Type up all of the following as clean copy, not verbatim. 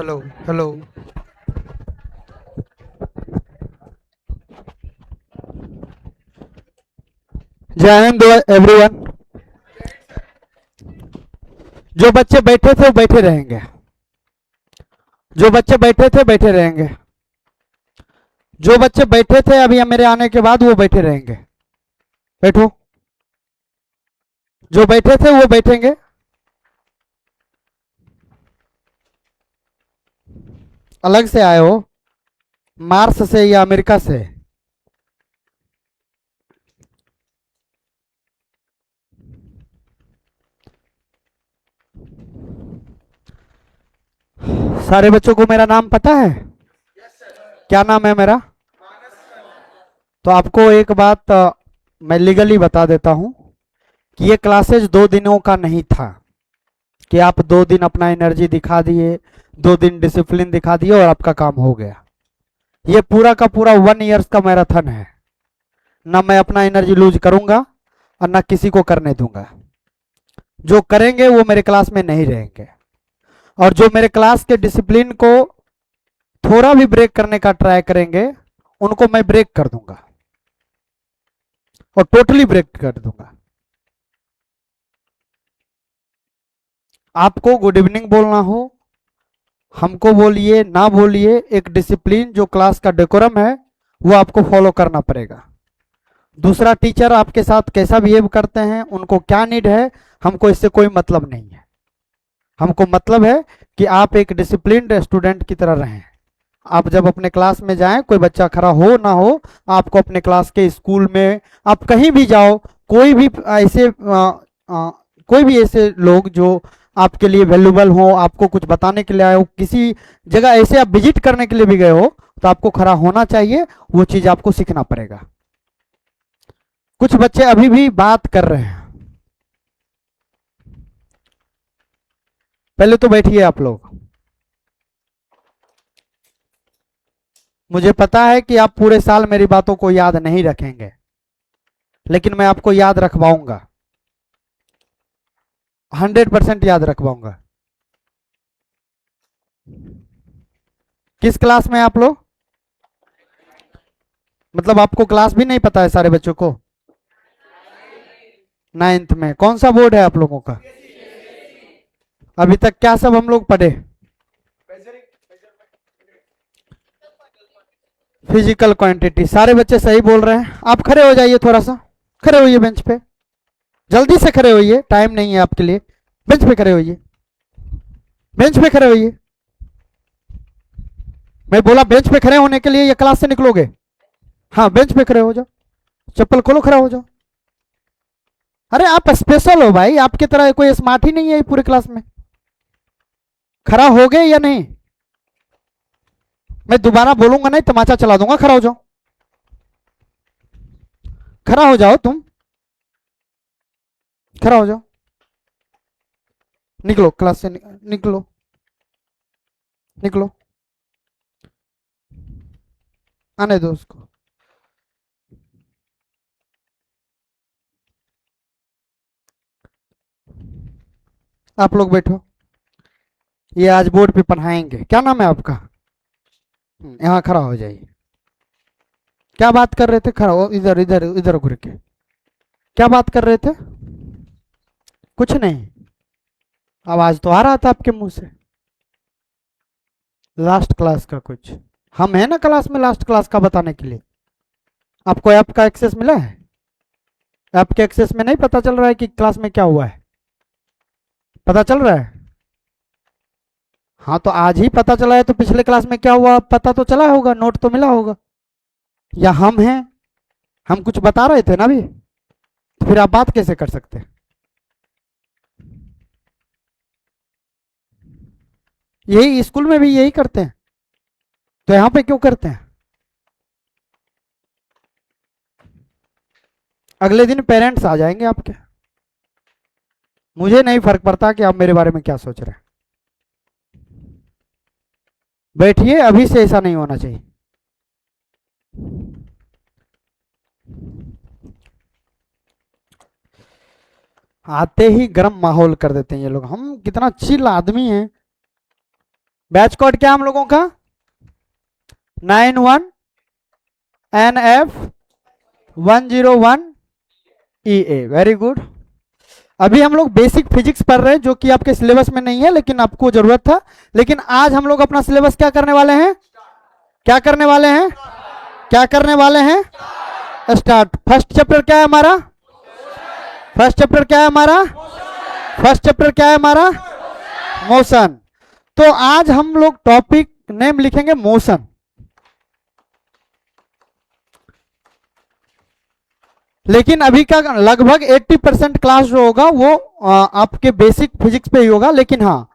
Hello hello. जय Hind everyone. जो बच्चे बैठे थे वो बैठे रहेंगे। जो बच्चे बैठे थे बैठे रहेंगे। जो बच्चे बैठे थे अभी मेरे आने के बाद वो बैठे रहेंगे। बैठो। जो बैठे थे वो बैठेंगे। अलग से आए हो? मार्स से या अमेरिका से? सारे बच्चों को मेरा नाम पता है? क्या नाम है मेरा? तो आपको एक बात मैं लीगली बता देता हूं कि ये क्लासेज 2 दिनों का नहीं था कि आप 2 दिन अपना एनर्जी दिखा दिए, 2 दिन डिसिप्लिन दिखा दिए और आपका काम हो गया। ये पूरा का पूरा 1 ईयर्स का मैराथन है। ना मैं अपना एनर्जी लूज करूंगा और ना किसी को करने दूंगा। जो करेंगे वो मेरे क्लास में नहीं रहेंगे, और जो मेरे क्लास के डिसिप्लिन को थोड़ा भी ब्रेक करने का ट्राई करेंगे उनको मैं ब्रेक कर दूंगा और टोटली ब्रेक कर दूंगा। आपको गुड इवनिंग बोलना हो, हमको बोलिए ना बोलिए, एक डिसिप्लिन जो क्लास का डेकोरम है वो आपको फॉलो करना पड़ेगा। दूसरा टीचर आपके साथ कैसा बिहेव करते हैं, उनको क्या नीड है, हमको इससे कोई मतलब नहीं है। हमको मतलब है कि आप एक डिसिप्लिन्ड स्टूडेंट की तरह रहें। आप जब अपने क्लास में जाएं, कोई बच्चा खड़ा हो ना हो, आपको अपने क्लास के स्कूल में, आप कहीं भी जाओ, कोई भी ऐसे कोई भी ऐसे लोग जो आपके लिए वैल्यूबल हो, आपको कुछ बताने के लिए आए हो, किसी जगह ऐसे आप विजिट करने के लिए भी गए हो, तो आपको खड़ा होना चाहिए। वो चीज आपको सीखना पड़ेगा। कुछ बच्चे अभी भी बात कर रहे हैं। पहले तो बैठिए आप लोग। मुझे पता है कि आप पूरे साल मेरी बातों को याद नहीं रखेंगे, लेकिन मैं आपको याद रखवाऊंगा। 100% याद रखवाऊंगा। किस क्लास में आप लोग? मतलब आपको क्लास भी नहीं पता है सारे बच्चों को? 9th में। कौन सा बोर्ड है आप लोगों का? अभी तक क्या सब हम लोग पढ़े? Physical quantity. सारे बच्चे सही बोल रहे हैं। आप खड़े हो जाइए, थोड़ा सा खड़े होइए बेंच पे। जल्दी से खड़े होइए, टाइम नहीं है आपके लिए। बेंच पे खड़े होइए। बेंच पे खड़े होइए। मैं बोला बेंच पे खड़े होने के लिए, या क्लास से निकलोगे? हाँ, बेंच पे खड़े हो जाओ। चप्पल खोलो, खड़ा हो जाओ। अरे आप स्पेशल हो भाई, आपकी तरह कोई स्मार्ट ही नहीं है पूरे क्लास में। खड़ा हो गए या नहीं? मैं दोबारा बोलूंगा नहीं, तमाचा चला दूंगा। खड़ा हो जाओ। खड़ा हो जाओ तुम। खड़ा हो जाओ। निकलो क्लास से, निकलो। निकलो। आने दो उसको। आप लोग बैठो। ये आज बोर्ड पे पढ़ाएंगे। क्या नाम है आपका? यहाँ खड़ा हो जाइए। क्या बात कर रहे थे? खड़ा हो, इधर इधर इधर घुर के। क्या बात कर रहे थे? कुछ नहीं। आवाज तो आ रहा था आपके मुंह से। लास्ट क्लास का कुछ? हम है ना क्लास में लास्ट क्लास का बताने के लिए। आपको ऐप का एक्सेस मिला है? ऐप के एक्सेस में नहीं पता चल रहा है कि क्लास में क्या हुआ है? पता चल रहा है? हाँ, तो आज ही पता चला है तो पिछले क्लास में क्या हुआ पता तो चला होगा, नोट तो मिला होगा। या हम हैं, हम कुछ बता रहे थे ना अभी, तो फिर आप बात कैसे कर सकते हैं? यही स्कूल में भी यही करते हैं, तो यहाँ पे क्यों करते हैं? अगले दिन पेरेंट्स आ जाएंगे आपके। मुझे नहीं फर्क पड़ता कि आप मेरे बारे में क्या सोच रहे हैं। बैठिए, अभी से ऐसा नहीं होना चाहिए। आते ही गर्म माहौल कर देते हैं ये लोग। हम कितना चिल आदमी हैं, बैच कोड क्या हम लोगों का 91NF101EA। Very good. अभी हम लोग बेसिक फिजिक्स पढ़ रहे हैं जो कि आपके सिलेबस में नहीं है लेकिन आपको जरूरत था। लेकिन आज हम लोग अपना सिलेबस क्या करने वाले हैं, क्या करने वाले हैं, क्या करने वाले हैं, स्टार्ट। फर्स्ट चैप्टर क्या है हमारा, फर्स्ट चैप्टर क्या है हमारा, फर्स्ट चैप्टर क्या है हमारा, मोशन। तो आज हम लोग टॉपिक नेम लिखेंगे मोशन। लेकिन अभी का लगभग 80% क्लास जो होगा वो आपके बेसिक फिजिक्स पे ही होगा। लेकिन हाँ,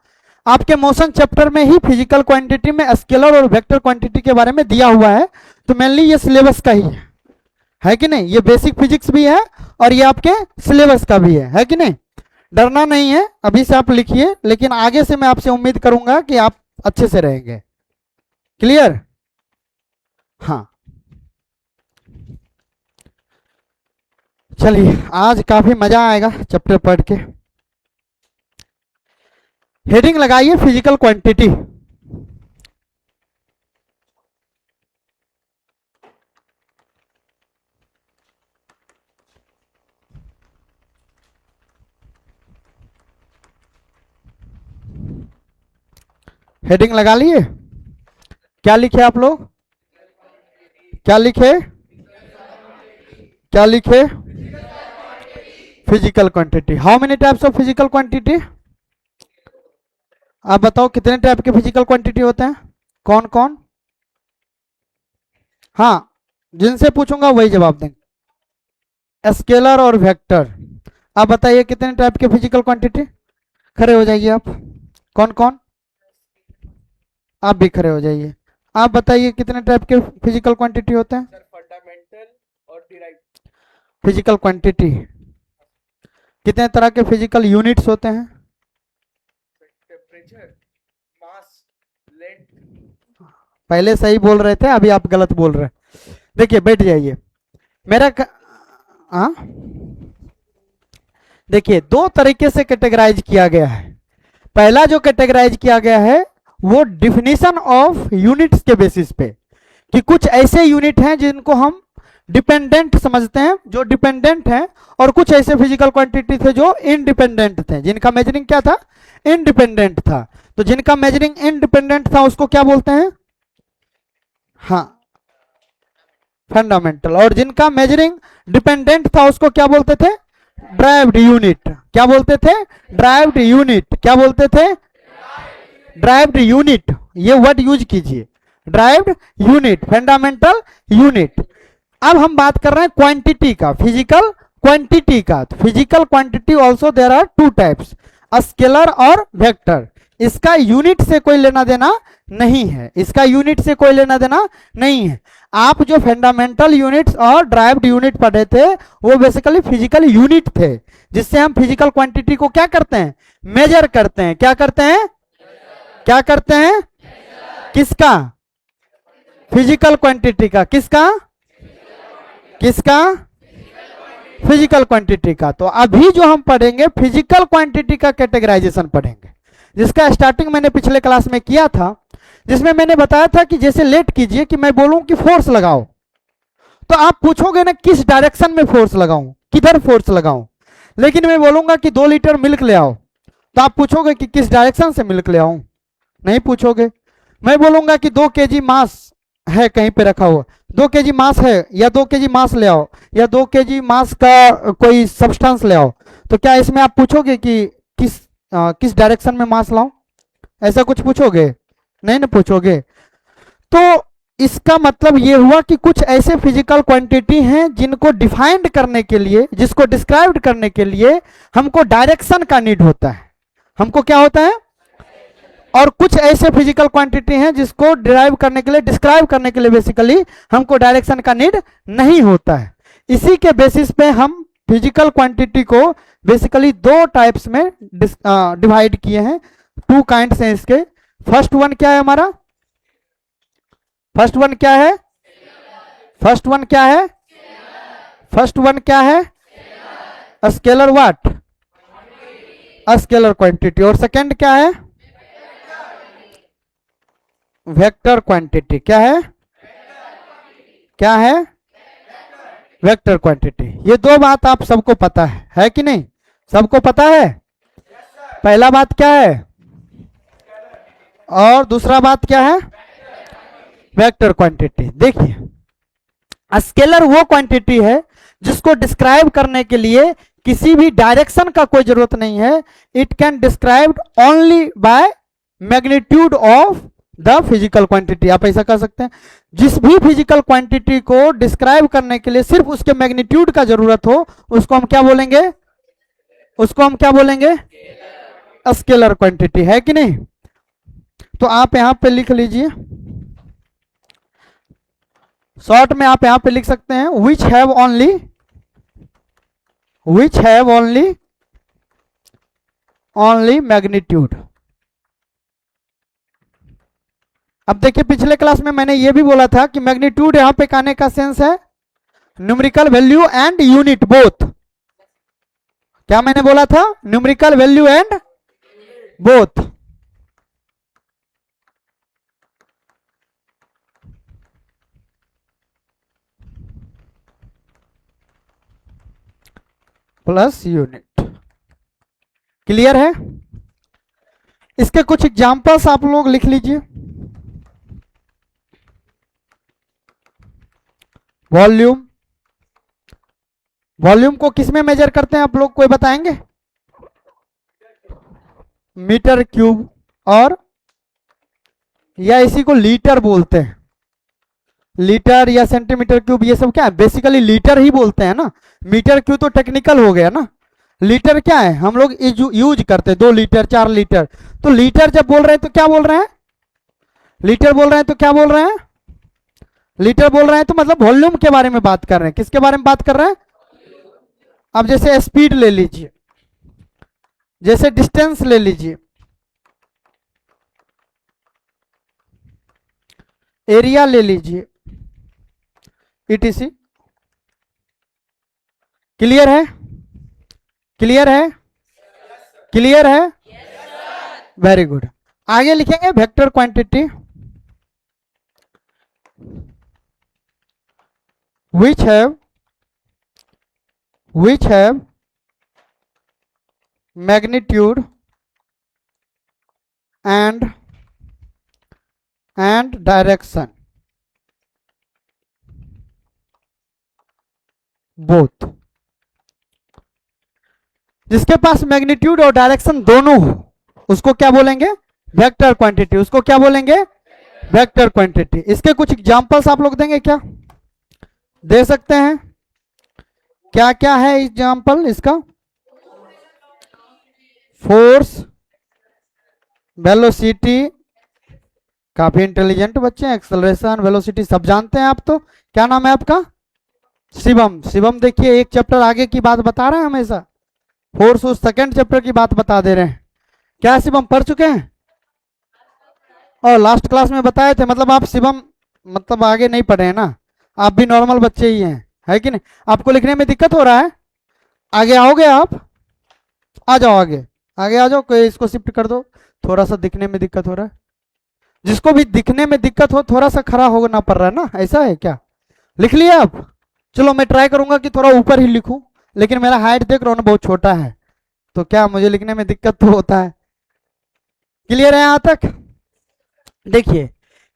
आपके मोशन चैप्टर में ही फिजिकल क्वांटिटी में स्केलर और वेक्टर क्वांटिटी के बारे में दिया हुआ है। तो मेनली ये सिलेबस का ही है कि नहीं, ये बेसिक फिजिक्स भी है और ये आपके सिलेबस का भी है कि नहीं। डरना नहीं है, अभी से आप लिखिए, लेकिन आगे से मैं आपसे उम्मीद करूंगा कि आप अच्छे से रहेंगे। क्लियर? हाँ, चलिए आज काफी मजा आएगा चैप्टर पढ़ के। हेडिंग लगाइए फिजिकल क्वांटिटी। हेडिंग लगा लिए? क्या लिखे आप लोग, क्या लिखे, क्या लिखे? Physical quantity. How many types of physical quantity? आप बताओ कितने टाइप के फिजिकल क्वांटिटी होते हैं, कौन कौन? हाँ, जिनसे पूछूंगा वही जवाब देंगे। स्केलर और वेक्टर। आप बताइए कितने टाइप के फिजिकल क्वांटिटी? खड़े हो जाइए आप, कौन कौन? आप भी खड़े हो जाइए। आप बताइए कितने टाइप के फिजिकल क्वांटिटी होते हैं? सर फंडामेंटल और डिराइव्ड। फिजिकल क्वांटिटी कितने तरह के फिजिकल यूनिट्स होते हैं? टेम्परेचर, मास, लेंथ। पहले सही बोल रहे थे, अभी आप गलत बोल रहे हैं। देखिए बैठ जाइए। मेरा हाँ, देखिए दो तरीके से कैटेगराइज किया गया है। पहला जो कैटेगराइज किया गया है वो डिफिनीशन ऑफ यूनिट्स के बेसिस पे, कि कुछ ऐसे यूनिट हैं जिनको हम डिपेंडेंट समझते हैं, जो डिपेंडेंट हैं, और कुछ ऐसे फिजिकल क्वांटिटी थे जो इंडिपेंडेंट थे, जिनका मेजरिंग क्या था, इंडिपेंडेंट था। तो जिनका मेजरिंग इंडिपेंडेंट था उसको क्या बोलते हैं? हाँ, फंडामेंटल। और जिनका मेजरिंग डिपेंडेंट था उसको क्या बोलते थे? Derived unit. क्या बोलते थे? Derived unit. क्या बोलते थे? Derived unit. ये वर्ड यूज कीजिए, ड्राइव्ड यूनिट, फंडामेंटल यूनिट। अब हम बात कर रहे हैं क्वांटिटी का, फिजिकल क्वांटिटी का। Physical quantity also there are two types, scalar और वेक्टर। इसका यूनिट से कोई लेना देना नहीं है, इसका यूनिट से कोई लेना देना नहीं है। आप जो फंडामेंटल यूनिट्स और ड्राइव्ड यूनिट पढ़े थे वो बेसिकली फिजिकल यूनिट थे, जिससे हम फिजिकल क्वांटिटी को क्या करते हैं? मेजर करते हैं। क्या करते हैं? क्या करते हैं? किसका? फिजिकल क्वांटिटी का। किसका? किसका? फिजिकल क्वांटिटी का। तो अभी जो हम पढ़ेंगे फिजिकल क्वांटिटी का कैटेगराइजेशन पढ़ेंगे, जिसका स्टार्टिंग मैंने पिछले क्लास में किया था, जिसमें मैंने बताया था कि जैसे लेट कीजिए कि मैं बोलूं कि फोर्स लगाओ, तो आप पूछोगे ना किस डायरेक्शन में फोर्स लगाऊं, किधर फोर्स लगाऊं। लेकिन मैं बोलूंगा कि 2 लीटर मिल्क ले आओ, तो आप पूछोगे कि किस डायरेक्शन से मिल्क ले आऊं, नहीं पूछोगे। मैं बोलूंगा कि 2 केजी मास है कहीं पे रखा हुआ, 2 केजी मास है, या 2 केजी मास ले आओ, या 2 केजी मास का कोई सब्सटेंस ले आओ, तो क्या इसमें आप पूछोगे कि किस डायरेक्शन में मास लाऊं? ऐसा कुछ पूछोगे? नहीं ना पूछोगे। तो इसका मतलब ये हुआ कि कुछ ऐसे फिजिकल क्वांटिटी हैं जिनको डिफाइंड करने के लिए, जिसको डिस्क्राइब करने के लिए हमको डायरेक्शन का नीड होता है। हमको क्या होता है? और कुछ ऐसे फिजिकल क्वांटिटी हैं जिसको डिराइव करने के लिए, डिस्क्राइब करने के लिए बेसिकली हमको डायरेक्शन का नीड नहीं होता है। इसी के बेसिस पे हम फिजिकल क्वांटिटी को बेसिकली 2 टाइप्स में डिवाइड किए हैं। 2 काइंड्स हैं इसके। फर्स्ट वन क्या है हमारा? फर्स्ट वन क्या है? फर्स्ट वन क्या है? फर्स्ट वन क्या है? Scalar what? Scalar quantity. और सेकंड क्या है? Vector quantity. क्या है? क्या है? Vector quantity. ये दो बात आप सबको पता है कि नहीं? सबको पता है? पहला बात क्या है और दूसरा बात क्या है? Vector quantity. देखिए, स्केलर वो क्वांटिटी है जिसको डिस्क्राइब करने के लिए किसी भी डायरेक्शन का कोई जरूरत नहीं है। It can described only by magnitude of the physical quantity. आप ऐसा कर सकते हैं, जिस भी फिजिकल क्वांटिटी को डिस्क्राइब करने के लिए सिर्फ उसके मैग्नीट्यूड का जरूरत हो, उसको हम क्या बोलेंगे? उसको हम क्या बोलेंगे? Scalar quantity. है कि नहीं? तो आप यहां पे लिख लीजिए, शॉर्ट में आप यहां पे लिख सकते हैं विच हैव ओनली मैग्नीट्यूड। अब देखिए, पिछले क्लास में मैंने ये भी बोला था कि मैग्नीट्यूड यहां पे कहने का सेंस है numerical value and unit both. क्या मैंने बोला था? Numerical value and both. Plus unit. Clear है? इसके कुछ एग्जांपल्स आप लोग लिख लीजिए। वॉल्यूम, वॉल्यूम को किस में मेजर करते हैं आप लोग कोई बताएंगे? मीटर क्यूब, और या इसी को लीटर बोलते हैं। लीटर या सेंटीमीटर क्यूब, ये सब क्या है? बेसिकली लीटर ही बोलते हैं ना। मीटर क्यूब तो टेक्निकल हो गया ना। लीटर क्या है? हम लोग यूज करते हैं 2 लीटर 4 लीटर। तो लीटर जब बोल रहे हैं तो क्या बोल रहे हैं? लीटर बोल रहे हैं तो क्या बोल रहे हैं? लीटर बोल रहे हैं तो मतलब वॉल्यूम के बारे में बात कर रहे हैं। किसके बारे में बात कर रहे हैं? अब जैसे स्पीड ले लीजिए, जैसे डिस्टेंस ले लीजिए, एरिया ले लीजिए, ईटीसी। क्लियर है? क्लियर है? क्लियर है? Very good. आगे लिखेंगे vector quantity which have magnitude and direction both। जिसके पास मैग्नीट्यूड और डायरेक्शन दोनों हो उसको क्या बोलेंगे? Vector quantity. उसको क्या बोलेंगे? Vector quantity. इसके कुछ एग्जांपल्स आप लोग देंगे क्या? दे सकते हैं? क्या क्या है एग्जांपल इसका? फोर्स, वेलोसिटी, काफी इंटेलिजेंट बच्चे हैं। एक्सेलरेशन, वेलोसिटी सब जानते हैं आप। तो क्या नाम है आपका? शिवम। शिवम देखिए, एक चैप्टर आगे की बात बता रहे हैं हमेशा। फोर्स उस सेकंड चैप्टर की बात बता दे रहे हैं। क्या शिवम पढ़ चुके हैं? और लास्ट क्लास में बताए थे। मतलब आप शिवम मतलब आगे नहीं पढ़े हैं ना, आप भी नॉर्मल बच्चे ही हैं, है कि नहीं? आपको लिखने में दिक्कत हो रहा है? आगे आओगे आप? आ जाओ आगे, आगे आ जाओ। कोई इसको शिफ्ट कर दो, थोड़ा सा दिखने में दिक्कत हो रहा है। जिसको भी दिखने में दिक्कत हो थोड़ा सा खड़ा होना पड़ रहा है ना, ऐसा है क्या? लिख लिया आप? चलो मैं ट्राई करूंगा कि थोड़ा ऊपर ही लिखूं, लेकिन मेरा हाइट देख रहा हूं ना बहुत छोटा है, तो क्या मुझे लिखने में दिक्कत तो होता है। क्लियर है यहां तक? देखिए,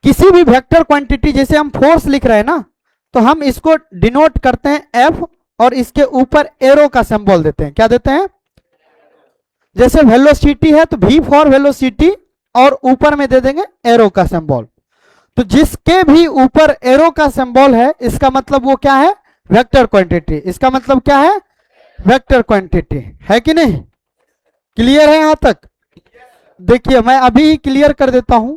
किसी भी वेक्टर क्वांटिटी, जैसे हम फोर्स लिख रहे हैं ना, तो हम इसको डिनोट करते हैं एफ और इसके ऊपर एरो का सिंबल देते हैं। क्या देते हैं? जैसे वेलोसिटी है तो वी फॉर वेलोसिटी और ऊपर में दे देंगे एरो का सिंबल। तो जिसके भी ऊपर एरो का सिंबल है इसका मतलब वो क्या है? Vector quantity. इसका मतलब क्या है? Vector quantity. है कि नहीं? क्लियर है यहां तक? देखिए, मैं अभी क्लियर कर देता हूं,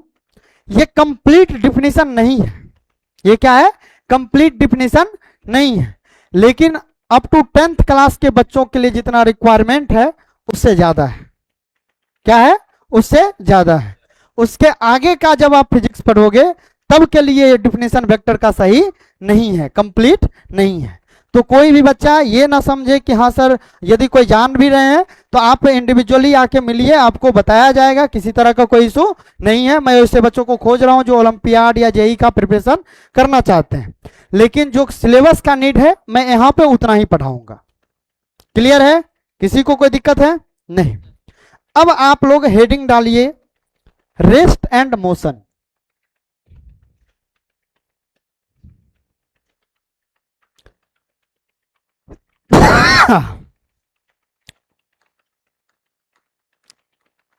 ये कंप्लीट डिफिनीशन नहीं है। ये क्या है? कंप्लीट डिफिनीशन नहीं है, लेकिन अप टू 10th क्लास के बच्चों के लिए जितना रिक्वायरमेंट है उससे ज्यादा है। क्या है? उससे ज्यादा है। उसके आगे का जब आप फिजिक्स पढ़ोगे तब के लिए ये डिफिनीशन वेक्टर का सही नहीं है, कंप्लीट नहीं है। तो कोई भी बच्चा ये ना समझे कि हाँ सर, यदि कोई जान भी रहे हैं तो आप इंडिविजुअली आके मिलिए, आपको बताया जाएगा, किसी तरह का कोई इशू नहीं है। मैं ऐसे बच्चों को खोज रहा हूँ जो ओलंपियाड या जेई का प्रिपरेशन करना चाहते हैं, लेकिन जो सिलेबस का नीड है मैं यहाँ पे उतना ही पढ़ाऊंगा। क्लियर है? किसी को कोई दिक्कत है? नहीं। अब आप लोग हेडिंग डालिए rest and motion.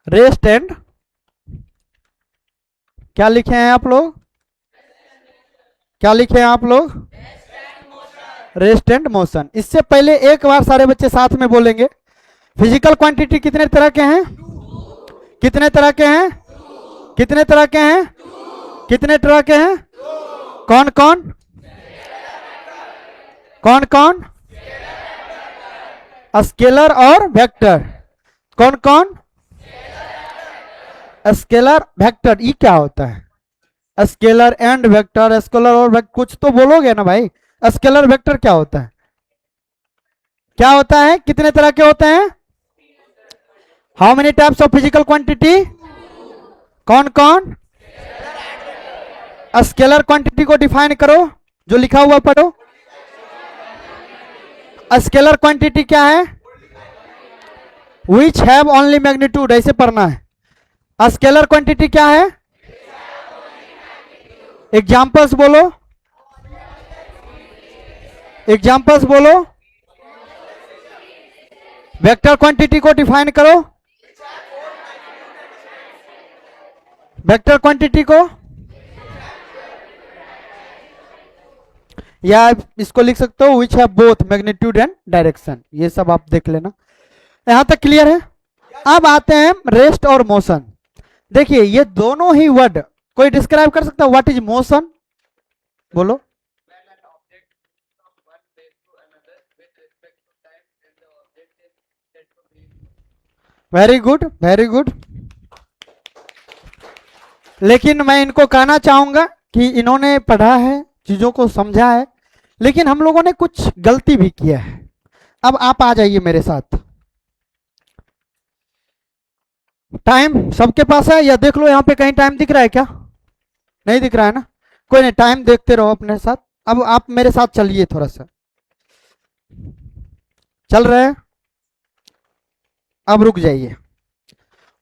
Rest and, क्या लिखे हैं आप लोग? क्या लिखे हैं आप लोग? Rest and motion. इससे पहले एक बार सारे बच्चे साथ में बोलेंगे, फिजिकल क्वांटिटी कितने तरह के हैं? कितने तरह के हैं? कितने तरह के हैं? कितने तरह के हैं? कौन कौन? कौन कौन? स्केलर और वेक्टर। कौन कौन? Scalar vector. ये क्या होता है? स्केलर एंड वेक्टर, स्केलर और वेक्टर, कुछ तो बोलोगे ना भाई। स्केलर वेक्टर क्या होता है? क्या होता है? कितने तरह के होते हैं? How many types of physical quantity? कौन कौन? स्केलर क्वांटिटी को डिफाइन करो, जो लिखा हुआ पढ़ो। स्केलर क्वांटिटी क्या है? विच हैव ओनली मैग्नीट्यूड, ऐसे पढ़ना है। स्केलर क्वांटिटी क्या है? एग्जाम्पल्स बोलो, एग्जाम्पल्स बोलो। वेक्टर क्वांटिटी को डिफाइन करो, वेक्टर क्वांटिटी को, या इसको लिख सकते हो which have both magnitude and direction. ये सब आप देख लेना। यहां तक क्लियर है? अब आते हैं रेस्ट और मोशन। देखिए ये दोनों ही वर्ड कोई डिस्क्राइब कर सकता है व्हाट इज मोशन? बोलो। Very good, very good. लेकिन मैं इनको कहना चाहूंगा कि इन्होंने पढ़ा है, चीजों को समझा है, लेकिन हम लोगों ने कुछ गलती भी किया है। अब आप आ जाइए मेरे साथ। टाइम सबके पास है या देख लो, यहां पे कहीं टाइम दिख रहा है क्या? नहीं दिख रहा है ना? कोई नहीं, टाइम देखते रहो अपने साथ। अब आप मेरे साथ चलिए, थोड़ा सा चल रहे हैं। अब रुक जाइए।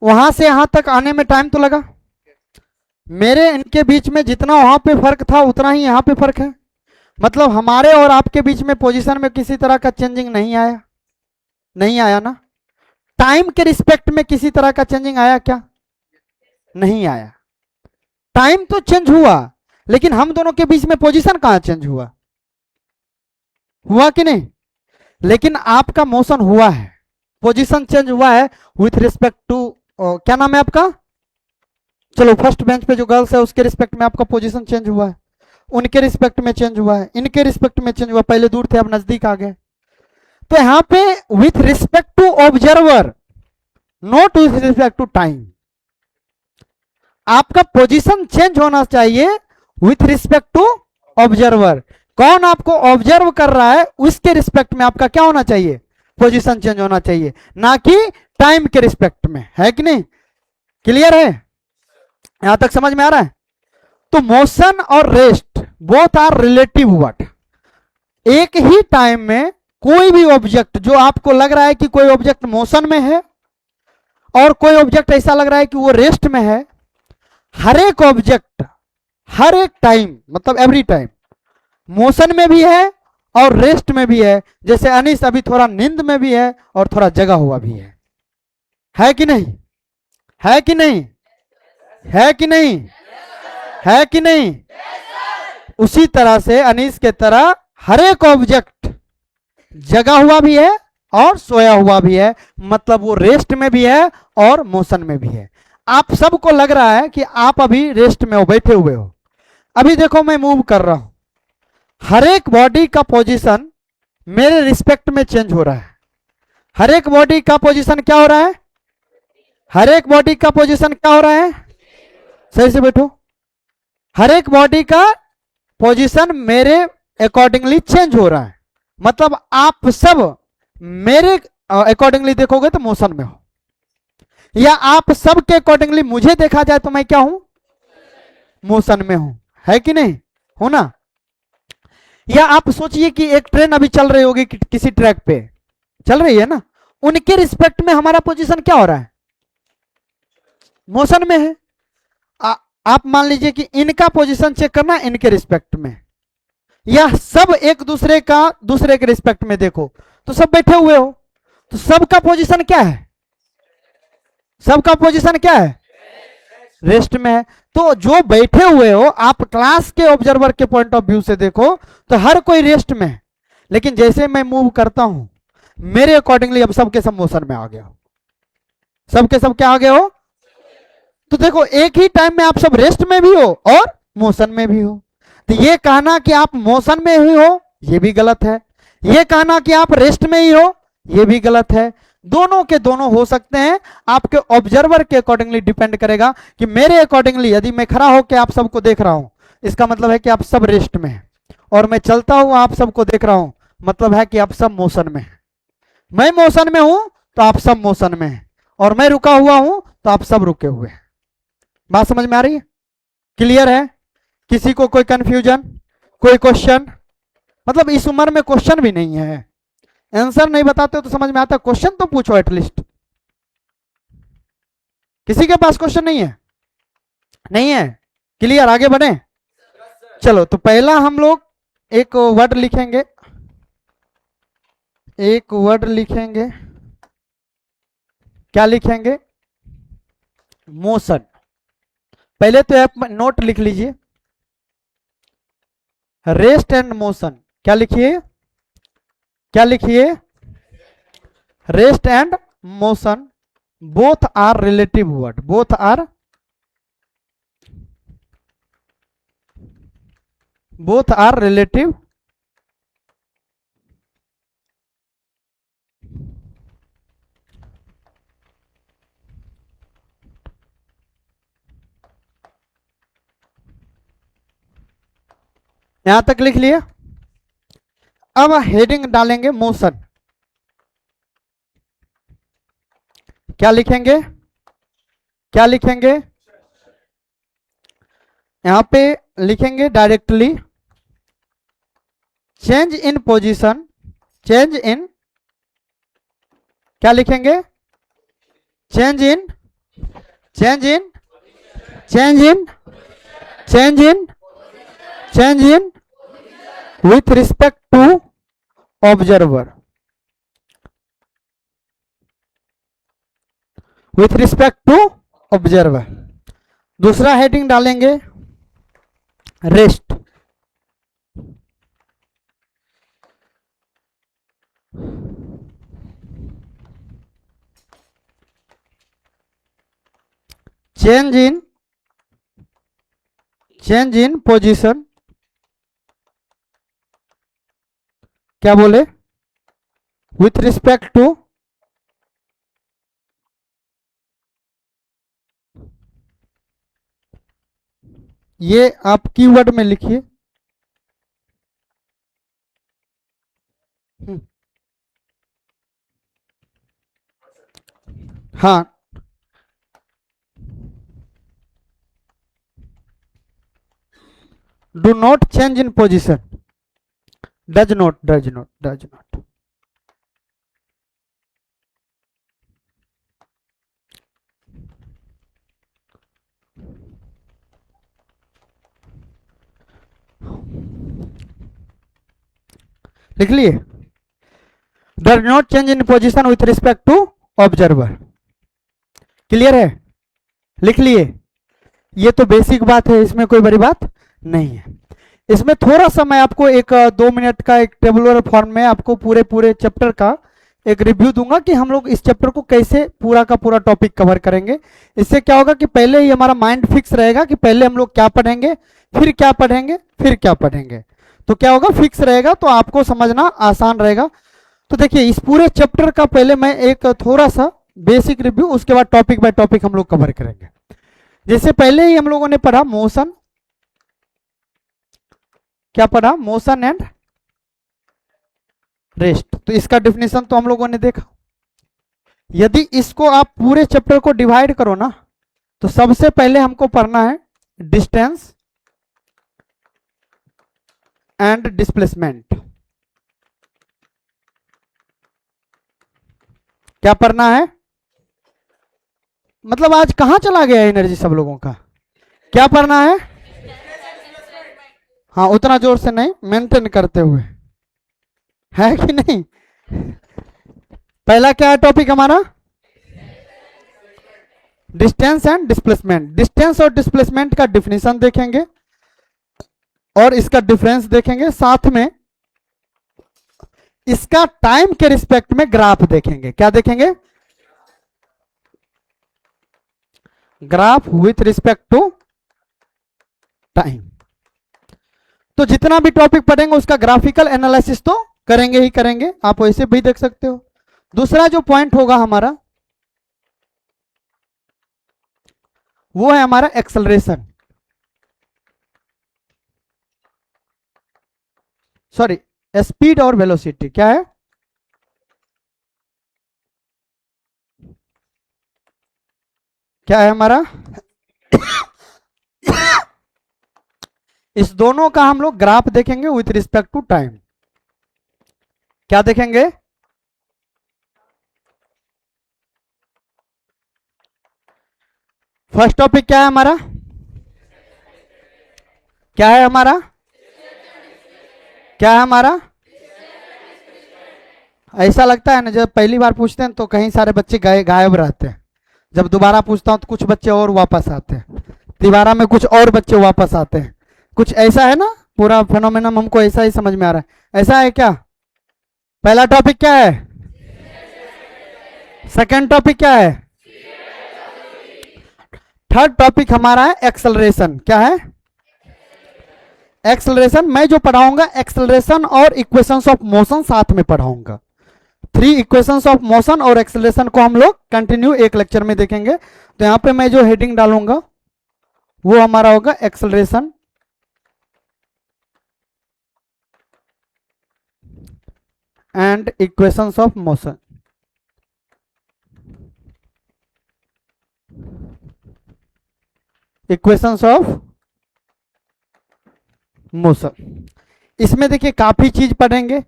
वहां से यहां तक आने में टाइम तो लगा। मेरे इनके बीच में जितना वहां पे फर्क था उतना ही यहाँ पे फर्क है। मतलब हमारे और आपके बीच में पोजीशन में किसी तरह का चेंजिंग नहीं आया। नहीं आया ना? टाइम के रिस्पेक्ट में किसी तरह का चेंजिंग आया क्या? नहीं आया। टाइम तो चेंज हुआ, लेकिन हम दोनों के बीच में पोजीशन कहां चेंज हुआ? हुआ कि नहीं? लेकिन आपका मोशन हुआ है, पोजीशन चेंज हुआ है विथ रिस्पेक्ट टू, क्या नाम है आपका? चलो फर्स्ट बेंच पे जो गर्ल्स है उसके रिस्पेक्ट में आपका पोजीशन चेंज हुआ है, उनके रिस्पेक्ट में चेंज हुआ है, इनके रिस्पेक्ट में चेंज हुआ। पहले दूर थे, अब नजदीक आ गए। तो यहां पे with respect to observer, not with respect to time. आपका पोजीशन चेंज होना चाहिए विथ रिस्पेक्ट टू ऑब्जर्वर। कौन आपको ऑब्जर्व कर रहा है उसके रिस्पेक्ट में आपका क्या होना चाहिए? पोजीशन चेंज होना चाहिए, ना कि टाइम के रिस्पेक्ट में। है कि नहीं? क्लियर है? यहां तक समझ में आ रहा है? तो मोशन और rest both are relative word. एक ही टाइम में कोई भी ऑब्जेक्ट, जो आपको लग रहा है कि कोई ऑब्जेक्ट मोशन में है और कोई ऑब्जेक्ट ऐसा लग रहा है कि वो रेस्ट में है, हर एक ऑब्जेक्ट हर एक टाइम, मतलब एवरी टाइम मोशन में भी है और रेस्ट में भी है। जैसे अनीस अभी थोड़ा नींद में भी है और थोड़ा जगा हुआ भी है कि नहीं? है कि नहीं? है कि नहीं? है कि नहीं? उसी तरह से अनीस के तरह हर एक ऑब्जेक्ट जगा हुआ भी है और सोया हुआ भी है, मतलब वो रेस्ट में भी है और मोशन में भी है। आप सबको लग रहा है कि आप अभी रेस्ट में हो, बैठे हुए हो। अभी देखो मैं मूव कर रहा हूं, हर एक बॉडी का पोजीशन मेरे रिस्पेक्ट में चेंज हो रहा है। हर एक बॉडी का पोजीशन क्या हो रहा है? हर एक बॉडी का पोजीशन क्या हो रहा है? सही से बैठो। हर एक बॉडी का पोजीशन मेरे अकॉर्डिंगली चेंज हो रहा है। मतलब आप सब मेरे अकॉर्डिंगली देखोगे तो मोशन में हो, या आप सब के अकॉर्डिंगली मुझे देखा जाए तो मैं क्या हूं, मोशन में हूं, है कि नहीं, हो ना। या आप सोचिए कि एक ट्रेन अभी चल रही होगी किसी ट्रैक पे चल रही है ना, उनके रिस्पेक्ट में हमारा पोजीशन क्या हो रहा है, मोशन में है। आप मान लीजिए कि इनका पोजीशन चेक करना इनके रिस्पेक्ट में, या सब एक दूसरे का दूसरे के रिस्पेक्ट में देखो तो सब बैठे हुए हो, तो सबका पोजीशन क्या है, सबका पोजीशन क्या है, रेस्ट में है। तो जो बैठे हुए हो आप क्लास के ऑब्जर्वर के पॉइंट ऑफ व्यू से देखो तो हर कोई रेस्ट में है, लेकिन जैसे मैं मूव करता हूं मेरे अकॉर्डिंगली अब सबके सब मोशन में आ गया हो, सबके सब क्या आ गए हो। तो देखो एक ही टाइम में आप सब रेस्ट में भी हो और मोशन में भी हो, तो ये कहना कि आप मोशन में ही हो ये भी गलत है, ये कहना कि आप रेस्ट में ही हो ये भी गलत है। दोनों के दोनों हो सकते हैं, आपके ऑब्जर्वर के अकॉर्डिंगली डिपेंड करेगा कि मेरे अकॉर्डिंगली यदि मैं खड़ा होकर आप सबको देख रहा हूं इसका मतलब है कि आप सब रेस्ट में हैं, और मैं चलता हूं आप सबको देख रहा हूं मतलब है कि आप सब मोशन में हैं। मैं मोशन में हूं तो आप सब मोशन में हैं, और मैं रुका हुआ हूं तो आप सब रुके हुए हैं। बात समझ में आ रही है, क्लियर है, किसी को कोई कंफ्यूजन, कोई क्वेश्चन, मतलब इस उम्र में क्वेश्चन भी नहीं है, आंसर नहीं बताते हो तो समझ में आता, क्वेश्चन तो पूछो एटलीस्ट। किसी के पास क्वेश्चन नहीं है, नहीं है, क्लियर, आगे बढ़े। चलो तो पहला हम लोग एक वर्ड लिखेंगे, एक वर्ड लिखेंगे, क्या लिखेंगे, मोशन। पहले तो आप नोट लिख लीजिए, रेस्ट एंड मोशन, क्या लिखिए, क्या लिखिए, rest and motion both are relative word, both are, both are relative यहां तक लिख लिए। अब हेडिंग डालेंगे मोशन, क्या लिखेंगे, क्या लिखेंगे, यहां पे लिखेंगे directly change in position, change in, क्या लिखेंगे, change in, change in, change in, change in, change in with respect to observer, with respect to observer। दूसरा हेडिंग डालेंगे rest, change in, change in position, क्या बोले, with respect to ये आप keyword में लिखिए, हाँ, do not change in position, does not, does not, does not. लिख लिए, does not change in position with respect to observer, clear है, लिख लिए। ये तो बेसिक बात है, इसमें कोई बड़ी बात नहीं है। इसमें थोड़ा सा मैं आपको एक 2 मिनट का एक टेबुलर फॉर्म में आपको पूरे पूरे चैप्टर का एक रिव्यू दूंगा कि हम लोग इस चैप्टर को कैसे पूरा का पूरा टॉपिक कवर करेंगे। इससे क्या होगा कि पहले ही हमारा माइंड फिक्स रहेगा कि पहले हम लोग क्या पढ़ेंगे, फिर क्या पढ़ेंगे, फिर क्या पढ़ेंगे, तो क्या होगा, फिक्स रहेगा, तो आपको समझना आसान रहेगा। तो देखिए इस पूरे चैप्टर का पहले मैं एक थोड़ा सा बेसिक रिव्यू, उसके बाद टॉपिक बाय टॉपिक हम लोग कवर करेंगे। जैसे पहले ही हम लोगों ने पढ़ा मोशन, क्या पढ़ा, मोशन एंड रेस्ट। तो इसका डिफिनेशन तो हम लोगों ने देखा। यदि इसको आप पूरे चैप्टर को डिवाइड करो ना, तो सबसे पहले हमको पढ़ना है डिस्टेंस एंड डिस्प्लेसमेंट। क्या पढ़ना है? मतलब आज कहां चला गया एनर्जी सब लोगों का? क्या पढ़ना है? हाँ, उतना जोर से नहीं, मेंटेन करते हुए, है कि नहीं? पहला क्या है टॉपिक हमारा? Distance and displacement. डिस्टेंस और डिस्प्लेसमेंट का डिफिनेशन देखेंगे और इसका डिफरेंस देखेंगे, साथ में इसका टाइम के रिस्पेक्ट में ग्राफ देखेंगे। क्या देखेंगे? Graph with respect to time. तो जितना भी टॉपिक पढ़ेंगे उसका ग्राफिकल एनालिसिस तो करेंगे ही करेंगे, आप वैसे भी देख सकते हो। दूसरा जो पॉइंट होगा हमारा, वो है हमारा एक्सेलरेशन, सॉरी स्पीड और वेलोसिटी। क्या है? क्या है हमारा? इस दोनों का हम लोग ग्राफ देखेंगे विथ रिस्पेक्ट टू टाइम। क्या देखेंगे? फर्स्ट टॉपिक क्या है हमारा? क्या है हमारा? क्या है हमारा? ऐसा लगता है ना, जब पहली बार पूछते हैं तो कहीं सारे बच्चे गायब रहते हैं, जब दोबारा पूछता हूं तो कुछ बच्चे और वापस आते हैं, दोबारा में कुछ और बच्चे वापस आते हैं। कुछ ऐसा है ना, पूरा फिनोमेनन हमको ऐसा ही समझ में आ रहा है। ऐसा है क्या? पहला टॉपिक क्या है? सेकंड टॉपिक क्या है? थर्ड टॉपिक हमारा है एक्सेलरेशन। क्या है? एक्सेलरेशन। मैं जो पढ़ाऊंगा एक्सेलरेशन और इक्वेशंस ऑफ मोशन साथ में पढ़ाऊंगा। 3 इक्वेशंस ऑफ मोशन और एक्सेलरेशन को हम लोग कंटिन्यू एक लेक्चर में देखेंगे। तो यहां पे मैं जो हेडिंग डालूंगा वो हमारा होगा acceleration and equations of motion. Equations of motion. इसमें देखिए काफी चीज पढ़ेंगे,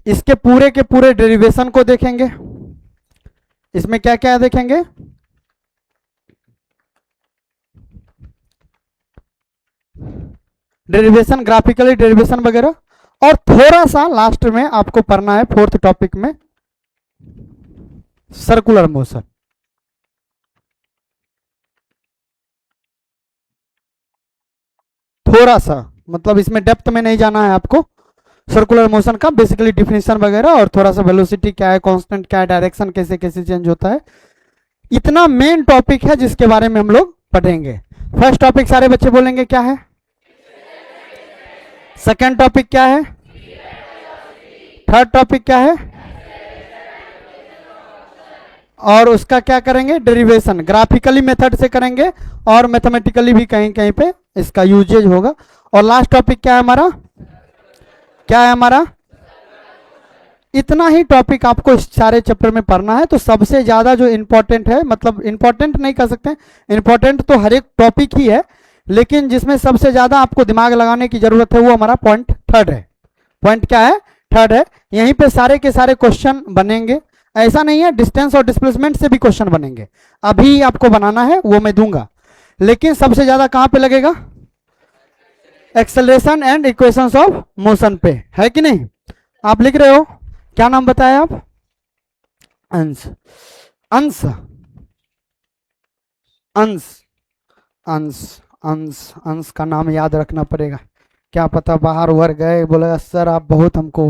इसके पूरे के पूरे डेरिवेशन को देखेंगे। इसमें क्या क्या देखेंगे? डेरिवेशन, ग्राफिकली डेरिवेशन वगैरह। और थोड़ा सा लास्ट में आपको पढ़ना है फोर्थ टॉपिक में सर्कुलर मोशन। थोड़ा सा, मतलब इसमें डेप्थ में नहीं जाना है आपको। सर्कुलर मोशन का बेसिकली डिफिनेशन वगैरह और थोड़ा सा वेलोसिटी क्या है, कांस्टेंट क्या है, डायरेक्शन कैसे कैसे चेंज होता है, इतना मेन टॉपिक है जिसके बारे में हम लोग पढ़ेंगे। फर्स्ट टॉपिक सारे बच्चे बोलेंगे क्या है? सेकंड टॉपिक क्या है? थर्ड टॉपिक क्या है? और उसका क्या करेंगे? डेरिवेशन। ग्राफिकली मेथड से करेंगे और मैथमेटिकली भी कहीं कहीं पे इसका यूजेज होगा। और लास्ट टॉपिक क्या है हमारा? क्या है हमारा? इतना ही टॉपिक आपको इस सारे चैप्टर में पढ़ना है। तो सबसे ज्यादा जो इंपॉर्टेंट है, मतलब इंपॉर्टेंट नहीं कह सकते, इंपॉर्टेंट तो हर एक टॉपिक ही है, लेकिन जिसमें सबसे ज्यादा आपको दिमाग लगाने की जरूरत है वो हमारा पॉइंट थर्ड है। पॉइंट क्या है? थर्ड है। यहीं पे सारे के सारे क्वेश्चन बनेंगे। ऐसा नहीं है, डिस्टेंस और डिस्प्लेसमेंट से भी क्वेश्चन बनेंगे, अभी आपको बनाना है वो मैं दूंगा, लेकिन सबसे ज्यादा कहां पे लगेगा? Acceleration and equations of motion पे, है कि नहीं? आप लिख रहे हो? क्या नाम बताया आप? अंश। अंश अंश अंश अंश अंश का नाम याद रखना पड़ेगा। क्या पता बाहर उभर गए, बोलेगा सर आप बहुत हमको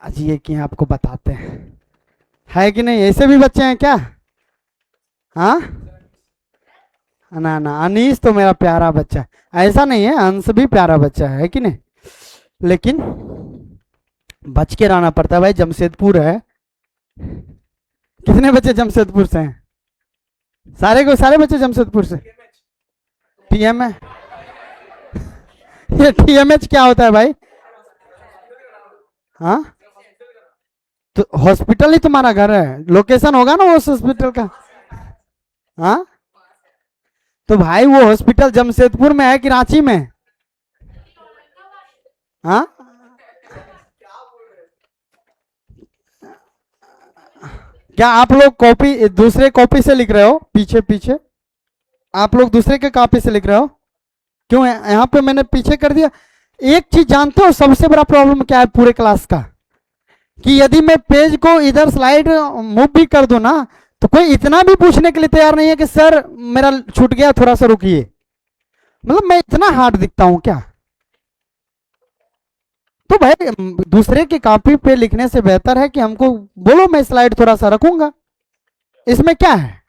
आज ये कि आपको बताते हैं, है कि नहीं? ऐसे भी बच्चे हैं क्या? हाँ ना ना, अनीस तो मेरा प्यारा बच्चा है, ऐसा नहीं है, अंश भी प्यारा बच्चा है कि नहीं? लेकिन बच के रहना पड़ता है भाई, जमशेदपुर है। कितने बच्चे जमशेदपुर से हैं? सारे को सारे बच्चे जमशेदपुर से। टीएम है? ये टीएमएच क्या होता है भाई? हाँ तो हॉस्पिटल ही तुम्हारा घर है, लोकेशन होगा ना उस हॉस्पिटल का। हाँ, तो भाई वो हॉस्पिटल जमशेदपुर में है कि रांची में? हाँ, क्या आप लोग कॉपी दूसरे कॉपी से लिख रहे हो? पीछे पीछे आप लोग दूसरे के कॉपी से लिख रहे हो क्यों? यहाँ पे मैंने पीछे कर दिया। एक चीज जानते हो सबसे बड़ा प्रॉब्लम क्या है पूरे क्लास का, कि यदि मैं पेज को इधर स्लाइड मूव भी कर दूं ना, तो कोई इतना भी पूछने के लिए तैयार नहीं है कि सर मेरा छूट गया थोड़ा सा रुकिए। मतलब मैं इतना हार्ड दिखता हूं क्या? तो भाई दूसरे की कॉपी पे लिखने से बेहतर है कि हमको बोलो मैं स्लाइड थोड़ा सा रखूंगा, इसमें क्या है?